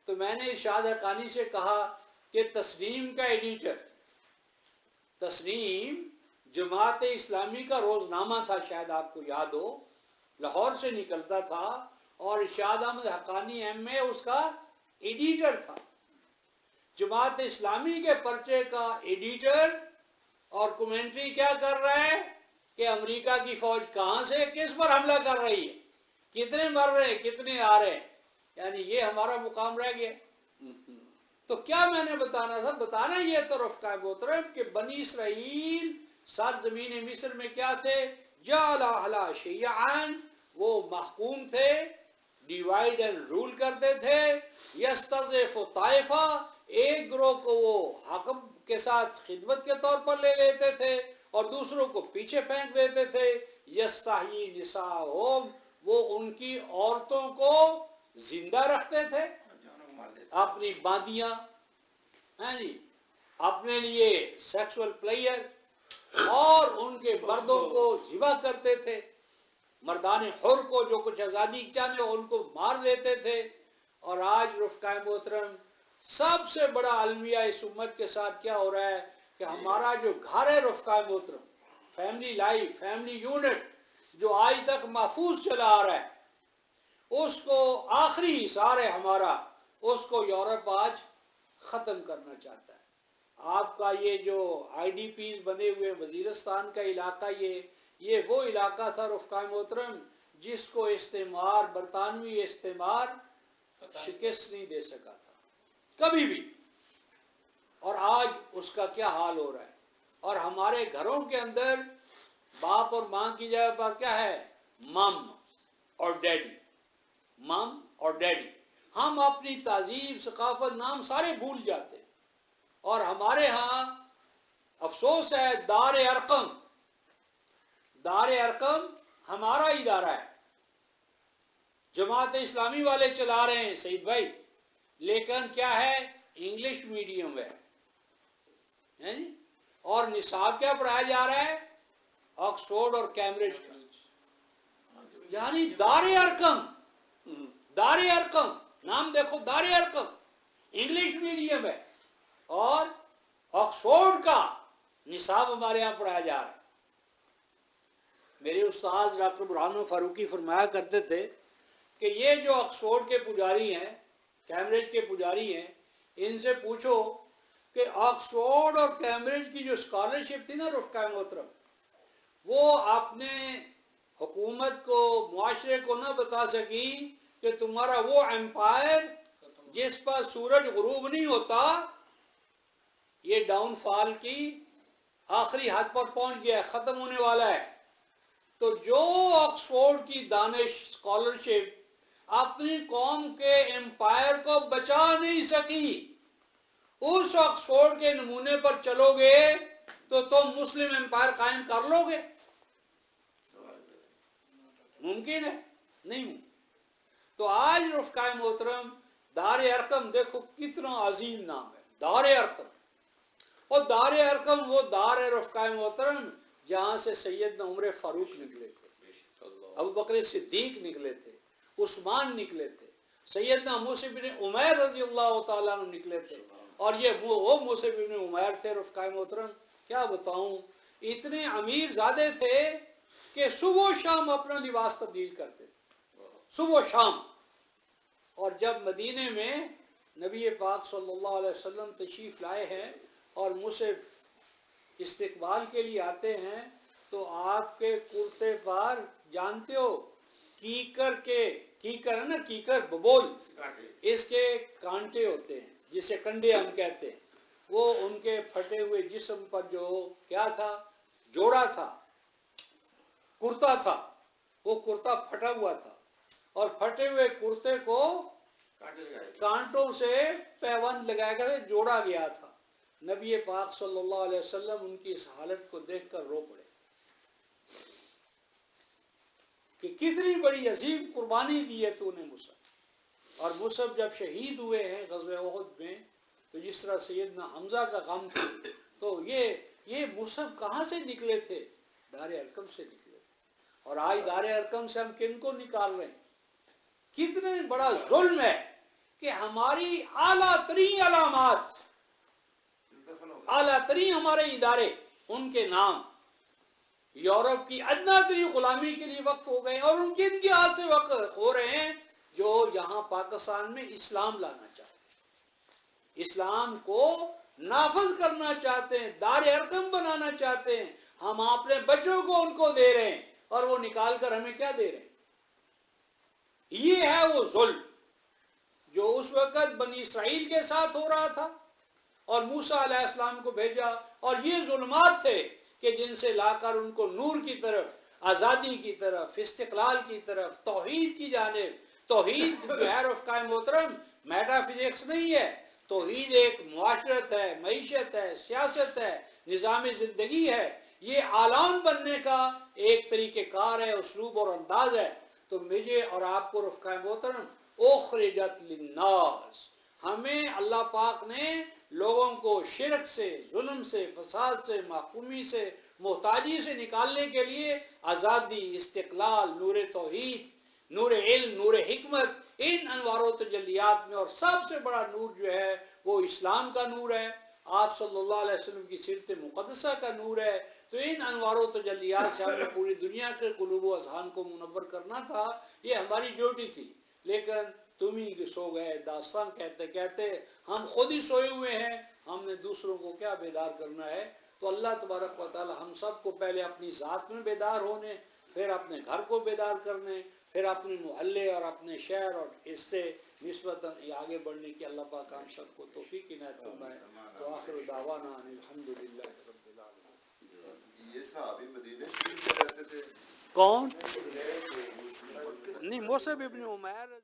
تو میں نے ارشاد حقانی سے کہا کہ تسنیم کا ایڈیٹر، تسنیم جماعت اسلامی کا روزنامہ تھا، شاید آپ کو یاد ہو، لاہور سے نکلتا تھا، اور ارشاد احمد حقانی ایم اے اس کا ایڈیٹر تھا۔ جماعت اسلامی کے پرچے کا ایڈیٹر اور کومنٹری کیا کر رہا ہے کہ امریکہ کی فوج کہاں سے کس پر حملہ کر رہی ہے، کتنے مر رہے ہیں، کتنے آ رہے ہیں، یعنی یہ ہمارا مقام رہ گیا۔ تو کیا میں نے بتانا تھا، بتانا یہ تو رفقائے محترم کہ بنی اسرائیل سرزمین مصر میں کیا تھے، جعل اہلہا شیعاً، وہ محکوم تھے، ڈیوائیڈ اینڈ رول کرتے تھے، یستضعف طائفہ، ایک گروہ کو وہ حکم کے ساتھ خدمت کے طور پر لے لیتے تھے اور دوسروں کو پیچھے پھینک دیتے تھے، یستحیی نساءہم، وہ ان کی عورتوں کو زندہ رکھتے تھے، اپنی باندیاں، اپنے لیے سیکسول پلیئر، اور ان کے مردوں کو ذبح کرتے تھے، مردان حر کو جو کچھ آزادی چاہتے ان کو مار دیتے تھے۔ اور آج رفقائے محترم سب سے بڑا المیہ اس امت کے ساتھ کیا ہو رہا ہے کہ ہمارا جو گھر ہے رفقائے محترم، فیملی لائف، فیملی یونٹ جو آج تک محفوظ چلا آ رہا ہے، اس کو آخری حصار ہے ہمارا، اس کو یورپ آج ختم کرنا چاہتا ہے۔ آپ کا یہ جو آئی ڈی پیز بنے ہوئے وزیرستان کا علاقہ، یہ وہ علاقہ تھا رفقائے محترم جس کو استعمار، برطانوی استعمار شکست نہیں دے سکا تھا کبھی بھی، اور آج اس کا کیا حال ہو رہا ہے۔ اور ہمارے گھروں کے اندر باپ اور ماں کی جگہ پر کیا ہے، مم، اور ڈیڈی، مام اور ڈیڈی. ہم اپنی تہذیب، ثقافت، نام سارے بھول جاتے. اور ہمارے ہاں افسوس ہے، دار ارقم، دار ارقم ہمارا ادارہ ہے، جماعت اسلامی والے چلا رہے ہیں سعید بھائی، لیکن کیا ہے، انگلش میڈیم ہے جی؟ اور نصاب کیا پڑھایا جا رہا ہے؟ آکسفورڈ اور کیمبرج کا. یعنی دار ارقم، دار ارقم نام دیکھو، دار ارقم انگلش میڈیم ہے اور آکسفورڈ کا نصاب ہمارے یہاں پڑھایا جا رہا ہے. میرے استاد ڈاکٹر برہان فاروقی فرمایا کرتے تھے کہ یہ جو آکسفورڈ کے پجاری ہیں، کیمبرج کے پجاری ہیں، ان سے پوچھو کہ آکسفورڈ اور کیمبرج کی جو اسکالرشپ تھی نا رفقائے محترم، وہ اپنے حکومت کو، معاشرے کو نہ بتا سکی کہ تمہارا وہ امپائر جس پر سورج غروب نہیں ہوتا، یہ ڈاؤن فال کی آخری حد پر پہنچ گیا ہے، ختم ہونے والا ہے. تو جو آکسفورڈ کی دانش اسکالرشپ اپنی قوم کے امپائر کو بچا نہیں سکی، اس آکسفورڈ کے نمونے پر چلو گے تو تم مسلم امپائر قائم کر لو گے؟ ممکن ہے؟ نہیں ممکن. تو آج رفقائے محترم دار ارقم دیکھو کتنا عظیم نام ہے، دار ارقم. اور دار ارقم وہ دار ہے رفقائے محترم جہاں سے سیدنا عمر فاروق نکلے تھے، ابوبکر صدیق نکلے تھے، عثمان نکلے تھے، سیدنا موسی بن عمیر رضی اللہ تعالیٰ عنہ نکلے تھے. اور یہ وہ موسی بن عمیر تھے رفقائے محترم، کیا بتاؤں، اتنے امیر زادے تھے کہ صبح و شام اپنا لباس تبدیل کرتے تھے، صبح و شام. اور جب مدینے میں نبی پاک صلی اللہ علیہ وسلم تشریف لائے ہیں اور مجھ سے استقبال کے لیے آتے ہیں تو آپ کے کرتے پر جانتے ہو کیکر ہے نا، کیکر ببول، اس کے کانٹے ہوتے ہیں جسے کنڈے ہم کہتے ہیں، وہ ان کے پھٹے ہوئے جسم پر جو کیا تھا، جوڑا تھا، کرتا تھا، وہ کرتا پھٹا ہوا تھا اور پھٹے ہوئے کرتے کو کانٹوں سے پیوند لگایا گیا، جوڑا گیا تھا. نبی پاک صلی اللہ علیہ وسلم ان کی اس حالت کو دیکھ کر رو پڑے کہ کتنی بڑی عظیم قربانی دی ہے تو نے مصعب. اور مصعب جب شہید ہوئے ہیں غزوہ احد میں، تو جس طرح سیدنا حمزہ کا غم تھا، تو یہ مصعب کہاں سے نکلے تھے؟ دار ارقم سے نکلے تھے. اور آج دار ارقم سے ہم کن کو نکال رہے ہیں؟ کتنے بڑا ظلم ہے کہ ہماری اعلیٰ ترین علامات، اعلیٰ ترین ہمارے ادارے، ان کے نام یورپ کی ادنا ترین غلامی کے لیے وقف ہو گئے، اور ان کے ہاتھ سے وقف ہو رہے ہیں جو یہاں پاکستان میں اسلام لانا چاہتے ہیں، اسلام کو نافذ کرنا چاہتے ہیں، دار ارقم بنانا چاہتے ہیں. ہم اپنے بچوں کو ان کو دے رہے ہیں اور وہ نکال کر ہمیں کیا دے رہے ہیں؟ یہ ہے وہ ظلم جو اس وقت بنی اسرائیل کے ساتھ ہو رہا تھا اور موسیٰ علیہ السلام کو بھیجا. اور یہ ظلمات تھے کہ جن سے لا کر ان کو نور کی طرف، آزادی کی طرف، استقلال کی طرف، توحید کی جانب. توحید جو ہے رفقائے محترم میٹا فزکس نہیں ہے، توحید ایک معاشرت ہے، معیشت ہے، سیاست ہے، نظام زندگی ہے. یہ اعلان بننے کا ایک طریقہ کار ہے، اسلوب اور انداز ہے. تو مجھے اور آپ کو رفقائے محترم اخرجت للناس، ہمیں اللہ پاک نے لوگوں کو شرک سے، ظلم سے، فساد سے، محکومی سے، محتاجی سے نکالنے کے لیے آزادی، استقلال، نور توحید، نور علم، نور حکمت، ان انوار و تجلیات میں. اور سب سے بڑا نور جو ہے وہ اسلام کا نور ہے، آپ صلی اللہ علیہ وسلم کی سیرت مقدسہ کا نور ہے. تو ان انوار و تجلیات سے ہمیں پوری دنیا کے قلوب و اذہان کو منور کرنا تھا، یہ ہماری ڈیوٹی تھی. لیکن تم ہی سو گئے، داستان کہتے کہتے ہم خود ہی سوئے ہوئے ہیں، ہم نے دوسروں کو کیا بیدار کرنا ہے. تو اللہ تبارک و تعالی ہم سب کو پہلے اپنی ذات میں بیدار ہونے، پھر اپنے گھر کو بیدار کرنے، پھر اپنے محلے اور اپنے شہر اور اس سے نسبتاً آگے بڑھنے کی اللہ پاک ہم سب کو توفیق عنایت فرمائے. تو آخر دعوانا الحمدللہ رب العالمین. یہ صحابی مدینے شریف میں رہتے تھے؟ کون نہیں مصعب ابن عمیر